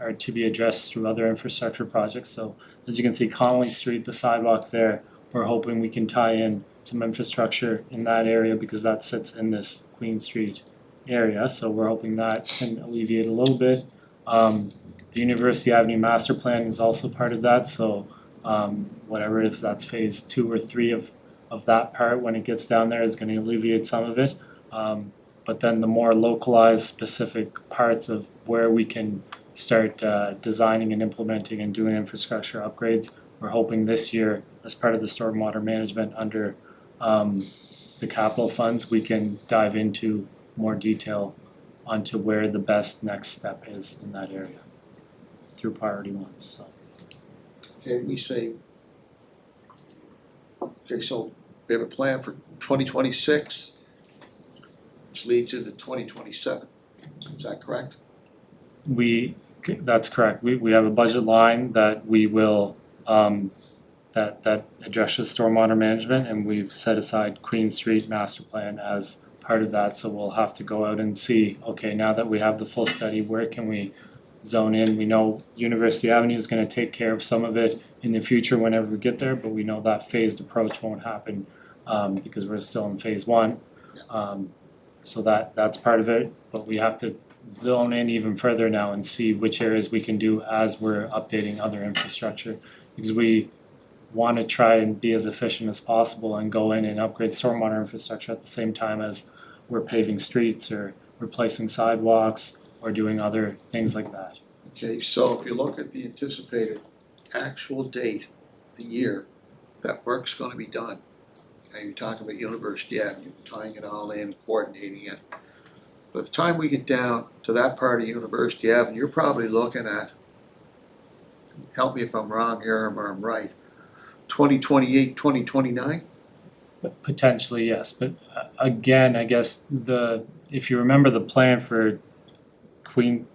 are to be addressed through other infrastructure projects. So as you can see, Conley Street, the sidewalk there, we're hoping we can tie in some infrastructure in that area because that sits in this Queen Street area. So we're hoping that can alleviate a little bit. The University Avenue Master Plan is also part of that. So whatever, if that's phase 2 or 3 of that part, when it gets down there, is going to alleviate some of it. But then the more localized specific parts of where we can start designing and implementing and doing infrastructure upgrades, we're hoping this year, as part of the stormwater management under the capital funds, we can dive into more detail onto where the best next step is in that area through priority ones. So. Okay, so we have a plan for 2026, which leads into 2027. Is that correct? That's correct. We have a budget line that we will that addresses stormwater management, and we've set aside Queen Street Master Plan as part of that. So we'll have to go out and see, okay, now that we have the full study, where can we zone in. We know University Avenue is gonna take care of some of it in the future whenever we get there, but we know that phased approach won't happen because we're still in phase one. So that's part of it, but we have to zone in even further now and see which areas we can do as we're updating other infrastructure. Because we wanna try and be as efficient as possible and go in and upgrade stormwater infrastructure at the same time as we're paving streets or replacing sidewalks or doing other things like that. Okay, so if you look at the anticipated actual date, the year that work's gonna be done. Okay, you're talking about University Avenue, tying it all in, coordinating it. By the time we get down to that part of University Avenue, you're probably looking at, help me if I'm wrong here or I'm right, 2028, 2029? But potentially, yes, but again, I guess if you remember the plan for Queen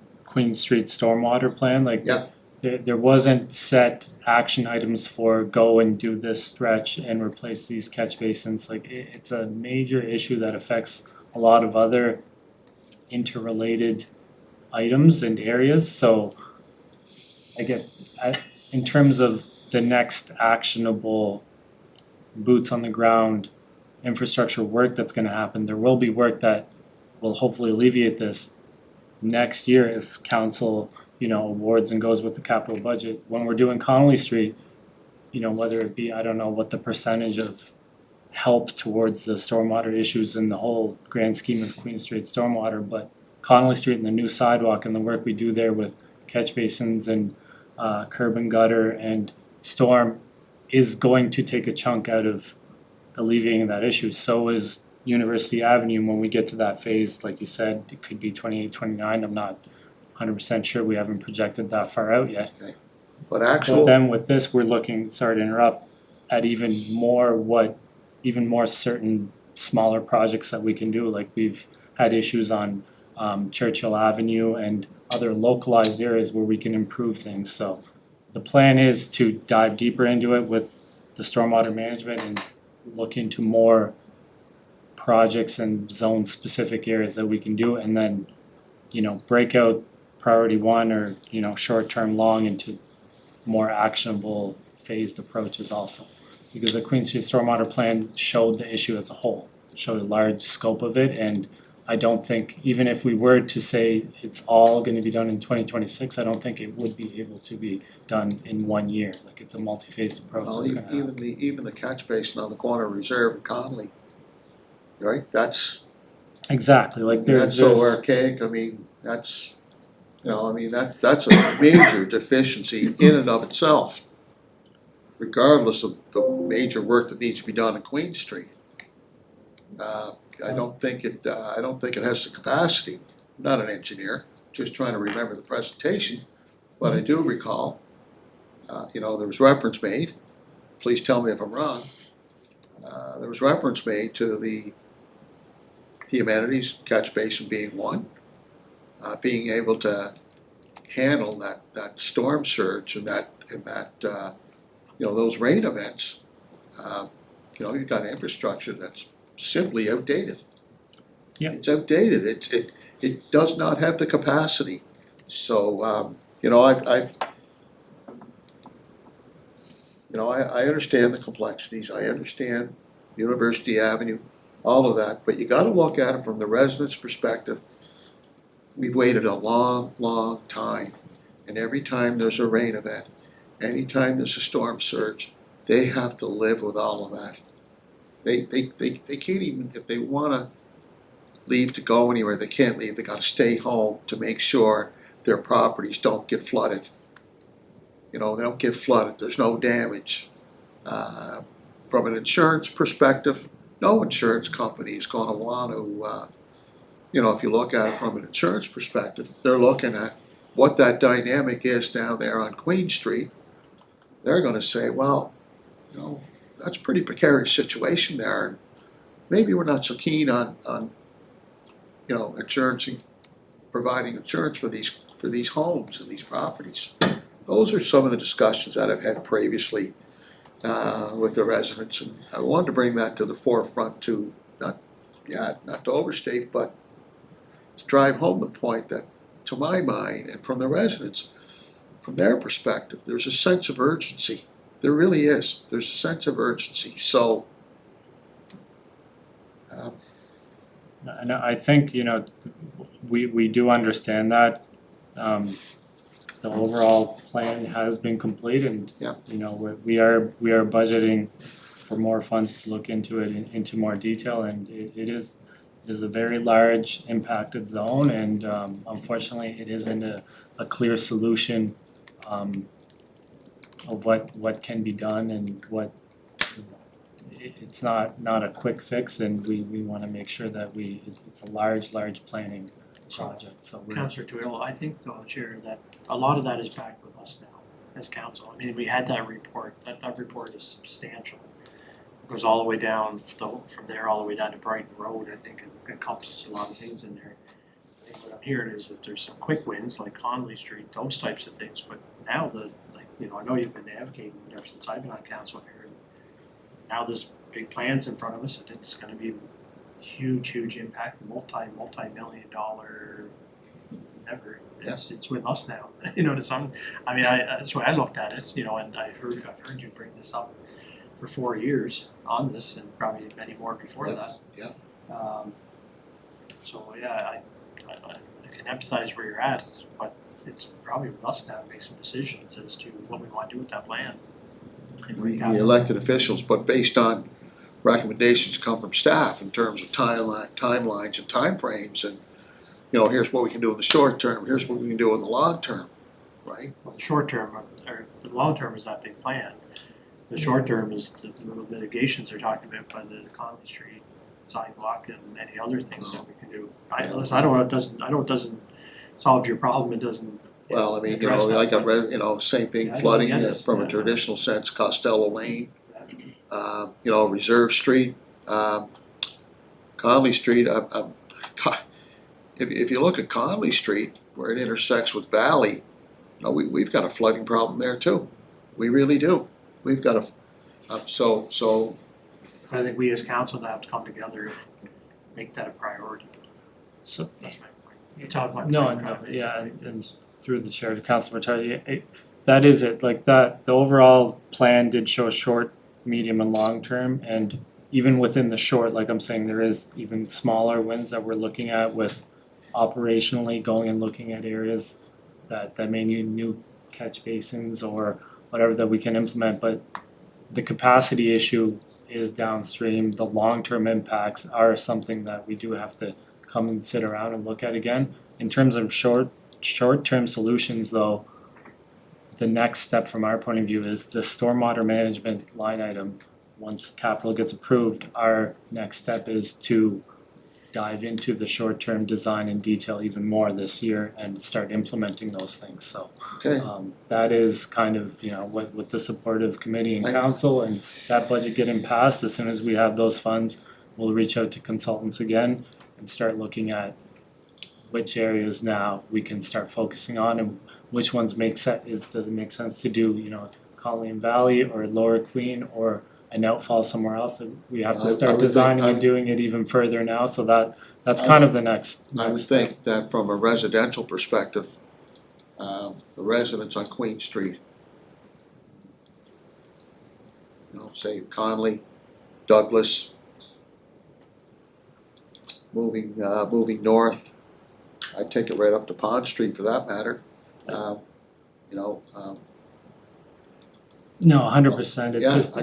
Street Stormwater Plan, like Yeah. there wasn't set action items for go and do this stretch and replace these catch basins. Like it's a major issue that affects a lot of other interrelated items and areas, so I guess in terms of the next actionable boots on the ground infrastructure work that's gonna happen, there will be work that will hopefully alleviate this next year if council, awards and goes with the capital budget. When we're doing Connolly Street, whether it be, I don't know what the percentage of help towards the stormwater issues in the whole grand scheme of Queen Street stormwater, but Connolly Street and the new sidewalk and the work we do there with catch basins and curb and gutter and storm is going to take a chunk out of alleviating that issue. So is University Avenue when we get to that phase, like you said, it could be 28, 29, I'm not 100% sure, we haven't projected that far out yet. But But actual, then with this, we're looking, sorry to interrupt, at even more certain smaller projects that we can do, like we've had issues on Churchill Avenue and other localized areas where we can improve things, so the plan is to dive deeper into it with the stormwater management and look into more projects and zone-specific areas that we can do, and then, break out priority one or, short-term, long into more actionable phased approaches also. Because the Queen Street Stormwater Plan showed the issue as a whole, showed a large scope of it, and I don't think, even if we were to say it's all gonna be done in 2026, I don't think it would be able to be done in 1 year. Like, it's a multi-phased approach well, that's gonna happen. even the catch basin on the corner of Reserve and Conley, right, that's Exactly, like so there's archaic, I mean, that's, that's a major deficiency in and of itself, regardless of the major work that needs to be done in Queen Street. I don't think it has the capacity, I'm not an engineer, just trying to remember the presentation, but I do recall, there was reference made, please tell me if I'm wrong, there was reference made to the amenities, catch basin being one, being able to handle that storm surge and that those rain events. You've got infrastructure that's simply outdated. Yeah. It's outdated, it does not have the capacity, so, I understand the complexities, I understand University Avenue, all of that, but you gotta look at it from the resident's perspective. We've waited a long, long time, and every time there's a rain event, anytime there's a storm surge, they have to live with all of that. They can't even, if they wanna leave to go anywhere, they can't leave, they gotta stay home to make sure their properties don't get flooded. They don't get flooded, there's no damage. From an insurance perspective, no insurance company is gonna want to, if you look at it from an insurance perspective, they're looking at what that dynamic is down there on Queen Street. They're gonna say, well, that's a pretty precarious situation there, and maybe we're not so keen on providing insurance for these homes and these properties. Those are some of the discussions that I've had previously with the residents, and I wanted to bring that to the forefront not to overstate, but to drive home the point that to my mind, and from the residents, from their perspective, there's a sense of urgency. There really is. There's a sense of urgency, so. And I think, you know, we do understand that. The overall plan has been complete and, Yeah. you know, we are budgeting for more funds to look into it into more detail, and it is a very large impacted zone, and unfortunately, it isn't a clear solution of what can be done and what it's not a quick fix, and we wanna make sure that it's a large planning project, so we're. Councillor Twill, I think though, Chair, that a lot of that is back with us now as council. I mean, we had that report, that report is substantial. It goes all the way down, from there all the way down to Brighton Road, I think, and encompasses a lot of things in there. I think what I'm hearing is that there's some quick wins like Conley Street, those types of things, but now I know you've been advocating ever since I've been on council here. And now there's big plans in front of us and it's gonna be huge impact, multi-million dollar endeavor. It's with us now, you know, to some, I mean, that's the way I looked at it, you know, and I've heard you bring this up for 4 years on this and probably many more before that. Yeah. So, yeah, I can empathize where you're at, but it's probably with us now to make some decisions as to what we want to do with that land. The elected officials, but based on recommendations come from staff in terms of timelines and timeframes, and, you know, here's what we can do in the short term, here's what we can do in the long term, right? Well, the short term, or the long term is that big plan. The short term is the little mitigations they're talking about by the Conley Street sidewalk and any other things that we can do. I don't know, it doesn't solve your problem, it doesn't. Well, I mean, you address know, that, like I but- read, you know, same thing, Yeah, I flooding get it, from a yeah. traditional sense, Costello Lane, you know, Reserve Street, Conley Street, if you look at Conley Street, where it intersects with Valley, you know, we've got a flooding problem there too. We really do. We've got so, I think we as council now have to come together and make that a priority. So, That's my point. You talk about. no, yeah, and through the chair to Councilor Matari, that is it, like that, the overall plan did show short, medium and long term, and even within the short, like I'm saying, there is even smaller wins that we're looking at with operationally going and looking at areas that may need new catch basins or whatever that we can implement, but the capacity issue is downstream. The long-term impacts are something that we do have to come and sit around and look at again. In terms of short-term solutions though, the next step from our point of view is the stormwater management line item. Once capital gets approved, our next step is to dive into the short-term design in detail even more this year and start implementing those things, so. okay, That is kind of, you know, with the support of committee and I- council and that budget getting passed, as soon as we have those funds, we'll reach out to consultants again and start looking at which areas now we can start focusing on and which ones does it make sense to do, you know, Colleen Valley or Lower Queen or an outfall somewhere else. We have I to would start think- designing and doing it even further now, so that's kind of the next I would step. think that from a residential perspective, the residents on Queen Street, you know, say Conley, Douglas, moving north, I'd take it right up to Pond Street for that matter. You know, No, 100%, it's Yeah, just, I-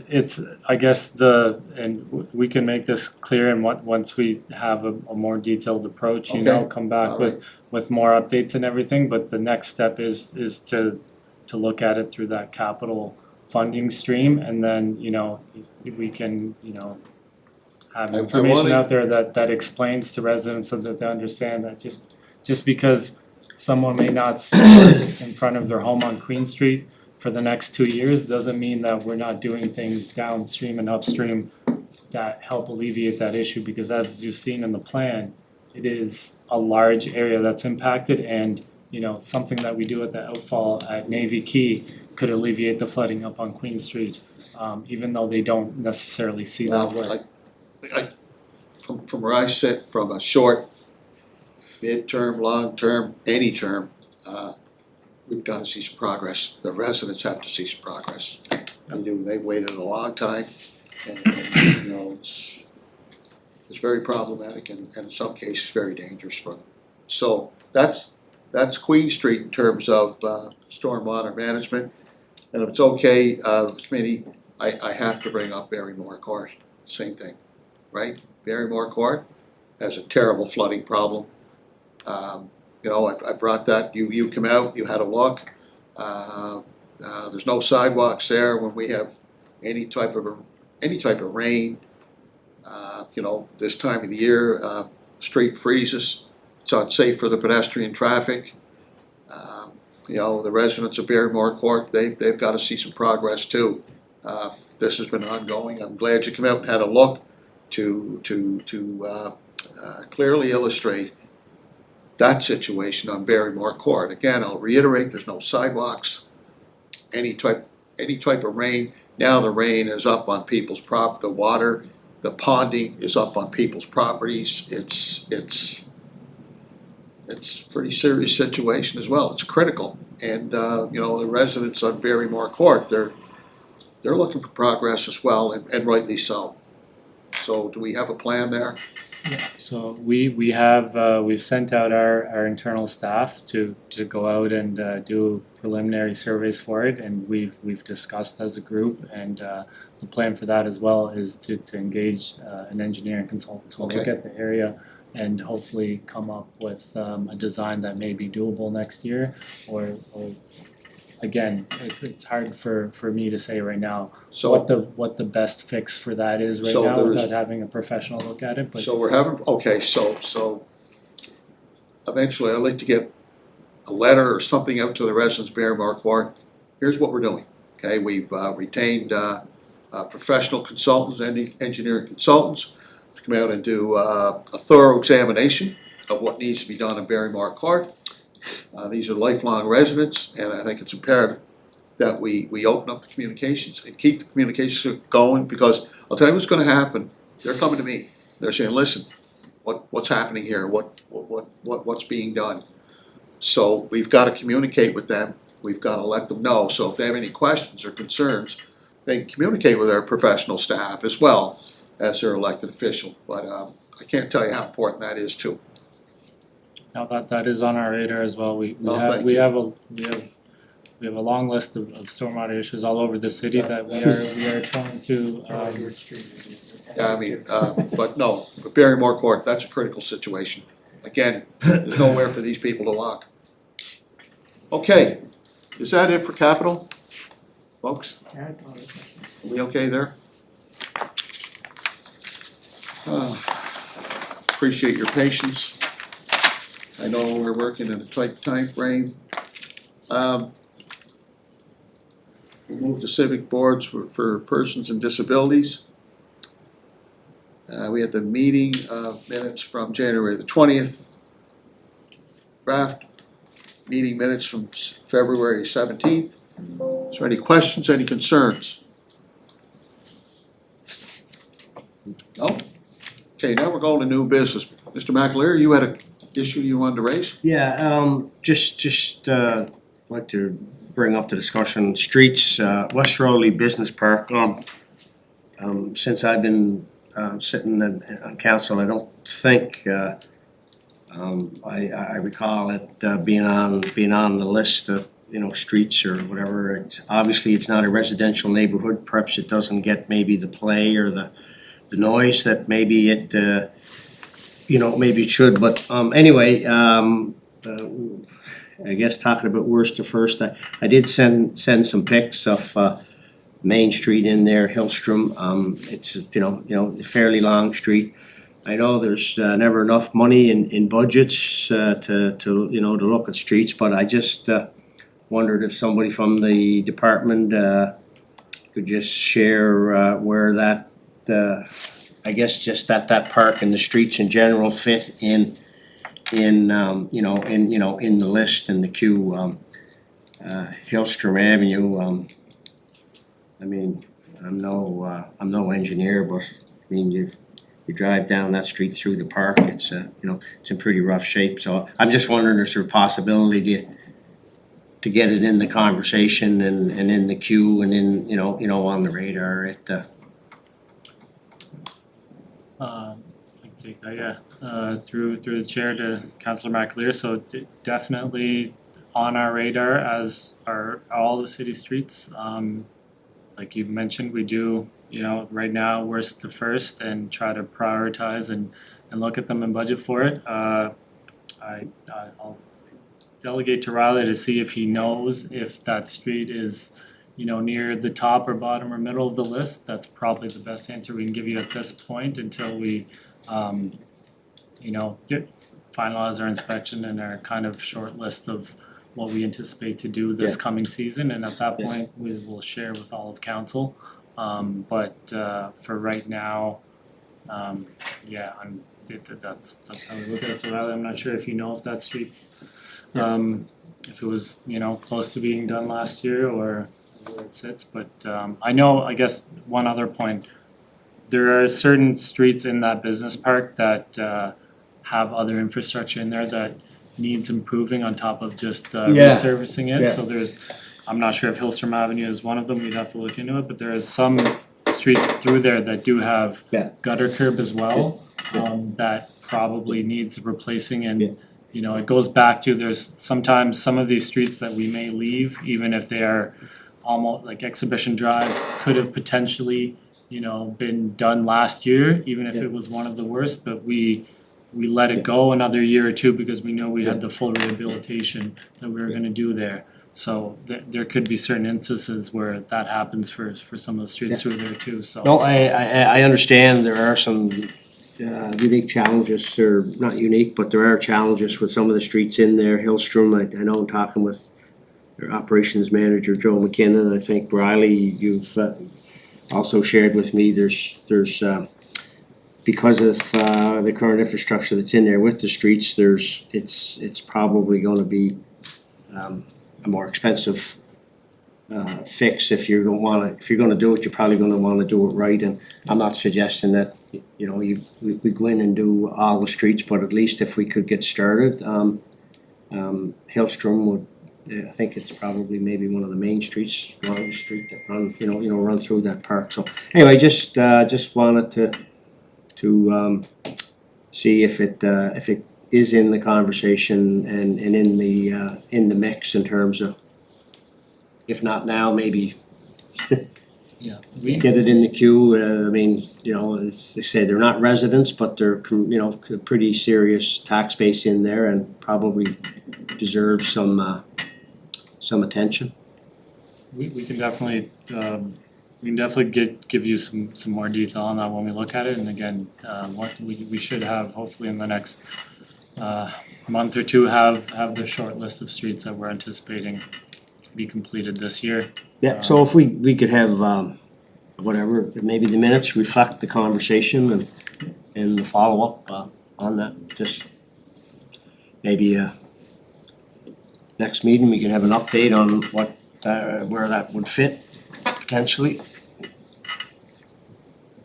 it's, I guess we can make this clear and once we have a more detailed approach, you know, Okay. come back All with more updates and everything, but the next step is to look at it through that capital funding stream, and then, you know, we can, you know, have I information wanna- out there that explains to residents so that they understand that just because someone may not see work in front of their home on Queen Street for the next 2 years, doesn't mean that we're not doing things downstream and upstream that help alleviate that issue, because as you've seen in the plan, it is a large area that's impacted, and, you know, something that we do at the outfall at Navy Key could alleviate the flooding up on Queen Street, even though they don't necessarily see that well, work. from where I sit, from a short mid-term, long-term, any term, we've gotta see some progress. The residents have to see some progress. They do, they've waited a long time, and, you know, it's very problematic and in some cases very dangerous for them. So that's Queen Street in terms of stormwater management. And if it's okay, committee, I have to bring up Barrymore Court, same thing, right? Barrymore Court has a terrible flooding problem. You know, I brought that, you come out, you had a look. There's no sidewalks there when we have any type of rain. You know, this time of the year, street freezes. It's unsafe for the pedestrian traffic. You know, the residents of Barrymore Court, they've got to see some progress too. This has been ongoing. I'm glad you came out and had a look to clearly illustrate that situation on Barrymore Court. Again, I'll reiterate, there's no sidewalks, any type of rain. Now the rain is up on people's the water, the ponding is up on people's properties. It's a pretty serious situation as well. It's critical. And you know, the residents on Barrymore Court, they're looking for progress as well, and rightly so. So do we have a plan there? So we have, we've sent out our internal staff to go out and do preliminary surveys for it, and we've discussed as a group, and the plan for that as well is to engage an engineering consultant to look Okay. at the area and hopefully come up with a design that may be doable next year, or again, it's hard for me to say right now So what the best fix for that is right So now there's- without having a professional look at it, but So we're having, okay, so eventually I'd like to get a letter or something out to the residents of Barrymore Court. Here's what we're doing, okay? We've retained professional consultants, engineering consultants to come out and do a thorough examination of what needs to be done in Barrymore Court. These are lifelong residents, and I think it's imperative that we open up the communications and keep the communications going, because I'll tell you what's gonna happen. They're coming to me. They're saying, listen, what's happening here? What's being done? So we've gotta communicate with them. We've gotta let them know. So if they have any questions or concerns, they can communicate with our professional staff as well as their elected official. But I can't tell you how important that is too. now that is on our radar as well. We Oh, have thank we you. have a long list of stormwater issues all over the city that we are trying to Yeah, I mean, but no, but Barrymore Court, that's a critical situation. Again, there's nowhere for these people to walk. Okay, is that it for capital, folks? Are we okay there? Appreciate your patience. I know we're working in a tight time frame. We'll move to civic boards for persons and disabilities. We had the meeting minutes from January the 20th. Draft meeting minutes from February 17th. Is there any questions, any concerns? No? Okay, now we're going to new business. Mr. McAleer, you had an issue you wanted to raise? Yeah, just like to bring up the discussion, streets, West Rowley Business Park. Since I've been sitting on council, I don't think I recall it being on the list of, you know, streets or whatever. It's obviously it's not a residential neighborhood. Perhaps it doesn't get maybe the play or the noise that maybe it you know, maybe it should. But anyway, I guess talking about worst to first, I did send some pics of Main Street in there, Hillstrom. It's you know a fairly long street. I know there's never enough money in budgets to you know to look at streets, but I just wondered if somebody from the department could just share where that I guess just that park and the streets in general fit in in the list and the queue. Hillstrom Avenue. I mean, I'm no engineer, but I mean you drive down that street through the park, it's, it's in pretty rough shape, so I'm just wondering, is there a possibility to get it in the conversation and in the queue and on the radar I can take that, yeah, through the chair to Councillor McAleer, so definitely on our radar as are all the city streets. Like you mentioned, we do, right now, worst to first and try to prioritize and look at them and budget for it. I'll delegate to Riley to see if he knows if that street is, near the top or bottom or middle of the list. That's probably the best answer we can give you at this point until we, finalize our inspection and our kind of short list of what we anticipate to do this coming season, and at that point, we will share with all of council. But for right now, that's how we look at it. So Riley, I'm not sure if you know if that street's, if it was, close to being done last year or where it sits, but I know, I guess, one other point. There are certain streets in that business park that have other infrastructure in there that needs improving on top of just resurfacing it, so I'm not sure if Hillstrom Avenue is one of them, we'd have to look into it, but there is some streets through there that do have gutter curb as well, that probably needs replacing, and it goes back to, there's sometimes some of these streets that we may leave, even if they are almost like Exhibition Drive could have potentially, been done last year, even if it was one of the worst, but we let it go another year or two because we know we had the full rehabilitation that we were gonna do there. So there could be certain instances where that happens for some of the streets through there too, so. No, I understand there are some unique challenges, or not unique, but there are challenges with some of the streets in there. Hillstrom, I know I'm talking with their operations manager, Joe McKinnon. I think Riley, you've also shared with me, there's because of the current infrastructure that's in there with the streets, it's probably gonna be a more expensive fix if you're gonna do it, you're probably gonna wanna do it right, and I'm not suggesting that, we go in and do all the streets, but at least if we could get started, Hillstrom would, I think it's probably maybe one of the main streets, longest street that run through that park, so anyway, just wanted to see if it is in the conversation and in the mix in terms of, if not now, maybe Yeah. get it in the queue. I mean, as they say, they're not residents, but they're, a pretty serious tax base in there and probably deserve some attention. We can definitely, give you some more detail on that when we look at it, and again, what we should have, hopefully in the next month or two, have the short list of streets that we're anticipating be completed this year. Yeah, so if we could have, whatever, maybe the minutes reflect the conversation and the follow-up on that, just maybe next meeting, we can have an update on what, where that would fit potentially.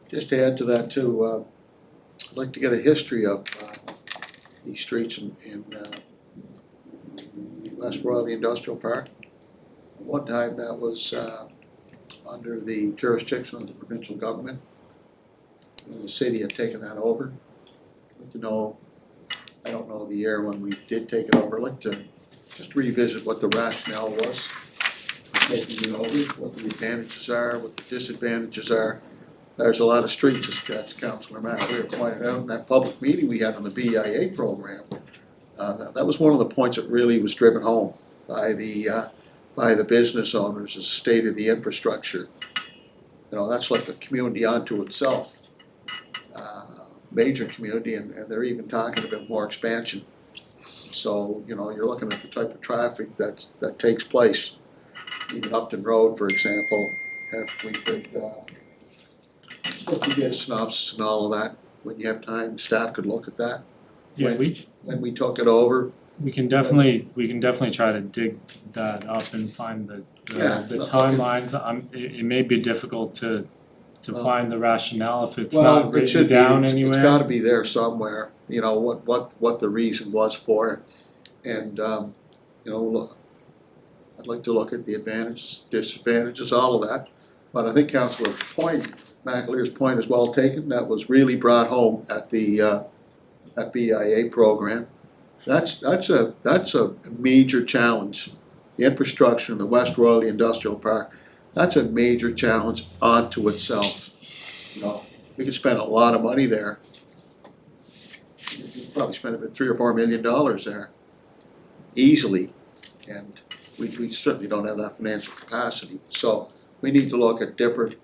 Just to add to that too, I'd like to get a history of these streets in West Royalty Industrial Park. At one time that was under the jurisdiction of the provincial government. And the city had taken that over. I'd like to know, I don't know the year when we did take it over, I'd like to just revisit what the rationale was for taking it over, what the advantages are, what the disadvantages are. There's a lot of streets, as Councillor McAleer pointed out in that public meeting we had on the BIA program. That was one of the points that really was driven home by the business owners, the state of the infrastructure. That's like a community unto itself, major community, and they're even talking about more expansion. So, you're looking at the type of traffic that takes place. Even Upton Road, for example, if we could, if we get synopsis and all of that, when you have time, staff could look at that. Yeah, When we took it over, we can definitely try to dig that up and find the Yeah. timelines. It may be difficult to to Well- find the rationale if it's not Well, it should written be, down it's anywhere. gotta be there somewhere, you know, what the reason was for it. And, you know, look, I'd like to look at the advantages, disadvantages, all of that. But I think Councillor McAleer's point is well taken, that was really brought home at the, at BIA program. That's a major challenge. The infrastructure in the West Royalty Industrial Park, that's a major challenge onto itself. You know, we could spend a lot of money there. You could probably spend about $3 or $4 million there, easily. And we certainly don't have that financial capacity. So we need to look at different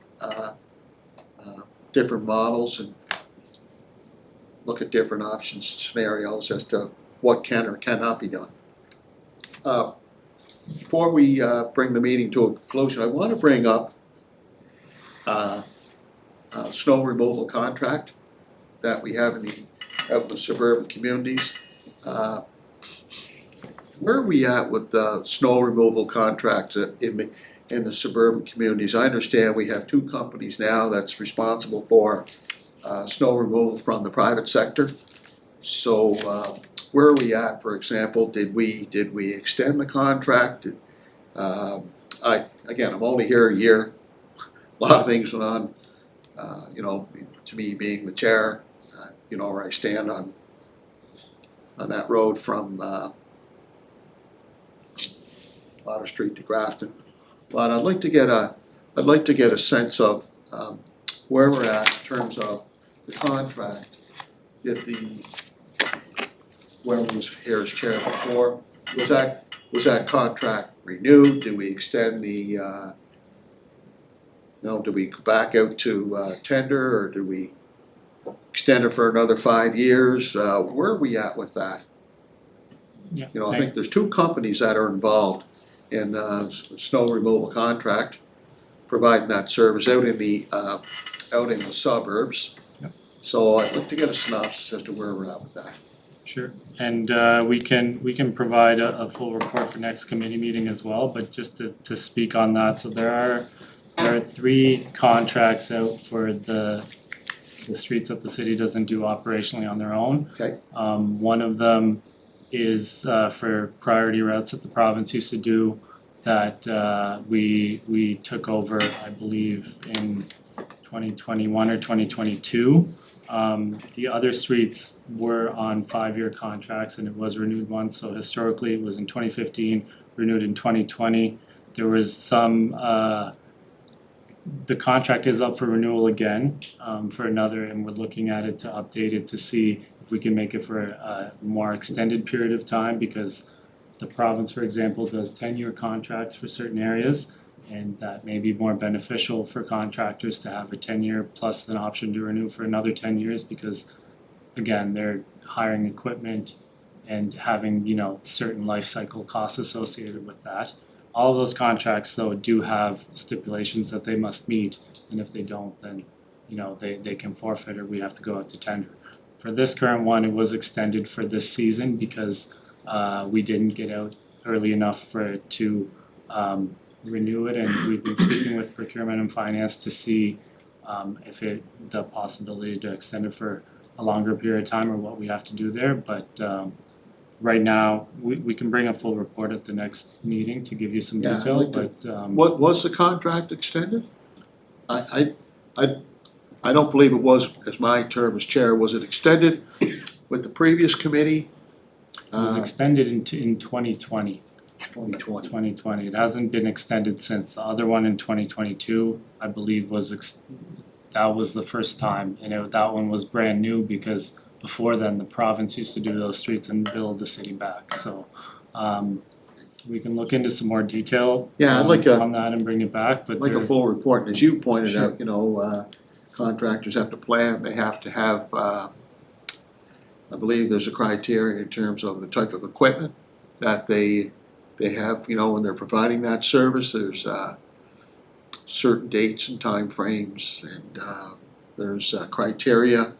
models and look at different options, scenarios as to what can or cannot be done. Before we bring the meeting to a conclusion, I want to bring up a snow removal contract that we have out in the suburban communities. Where are we at with the snow removal contracts in the suburban communities? I understand we have 2 companies now that's responsible for snow removal from the private sector. So where are we at, for example? Did we extend the contract? I'm only here a year. A lot of things went on, you know, to me being the chair, you know, where I stand on that road from Water Street to Grafton. But I'd like to get a sense of where we're at in terms of the contract. Did whoever was here as chair before, was that contract renewed? Do we extend the do we go back out to tender, or do we extend it for another 5 years? Where are we at with that? Yeah, You know, I think there's 2 companies that are involved in snow removal contract, providing that service out in the suburbs. Yep. So I'd like to get a synopsis as to where we're at with that. Sure, and we can provide a full report for next committee meeting as well, but just to speak on that, so there are 3 contracts out for the streets that the city doesn't do operationally on their own. Okay. One of them is for priority routes that the province used to do that we took over, I believe, in 2021 or 2022. The other streets were on 5-year contracts and it was renewed once, so historically it was in 2015, renewed in 2020. There was some, the contract is up for renewal again for another, and we're looking at it to update it to see if we can make it for a more extended period of time, because the province, for example, does 10-year contracts for certain areas, and that may be more beneficial for contractors to have a 10-year plus an option to renew for another 10 years, because again, they're hiring equipment and having, you know, certain life cycle costs associated with that. All of those contracts though do have stipulations that they must meet, and if they don't, then, you know, they can forfeit or we have to go out to tender. For this current one, it was extended for this season because we didn't get out early enough for it to renew it, and we've been speaking with procurement and finance to see if the possibility to extend it for a longer period of time or what we have to do there, but right now, we can bring a full report at the next meeting to give you some Yeah, I'd detail, like to- but What, was the contract extended? I don't believe it was, as my term as chair. Was it extended with the previous committee? it was extended in 2020. 2020. 2020. It hasn't been extended since. The other one in 2022, I believe, that was the first time, and that one was brand new because before then the province used to do those streets and build the city back. So we can look into some more detail Yeah, I'd like on that and bring it back. But Like a there- full report, and as you pointed Sure. out, you know, contractors have to plan, they have to have, I believe there's a criteria in terms of the type of equipment that they have, you know, when they're providing that service. There's certain dates and timeframes, and there's criteria,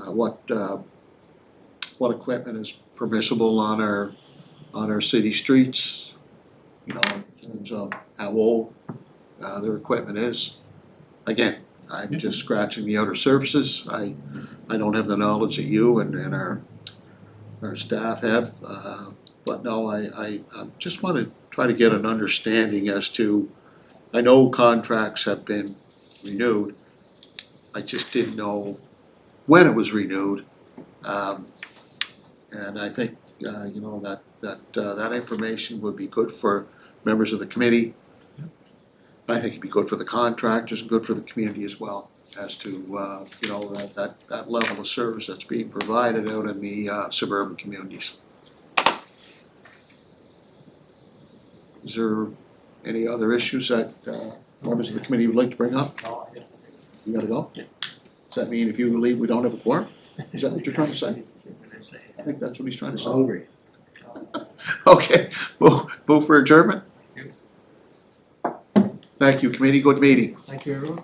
what equipment is permissible on our city streets, you know, in terms of how old their equipment is. again, I'm just scratching the outer surfaces. I don't have the knowledge that you and our staff have. But no, I just want to try to get an understanding as to, I know contracts have been renewed. I just didn't know when it was renewed. And I think, you know, that information would be good for members of the committee. I think it'd be good for the contractors and good for the community as well, as to, you know, that level of service that's being provided out in the suburban communities. Is there any other issues that members of the committee would like to bring up? No, I don't. You gotta go? Yeah. Does that mean if you leave, we don't have a quorum? Is that what you're trying to say? What I say. I think that's what he's trying to say. Hungry. Okay, move for adjournment? Thank you, committee, good meeting. Thank you, everyone.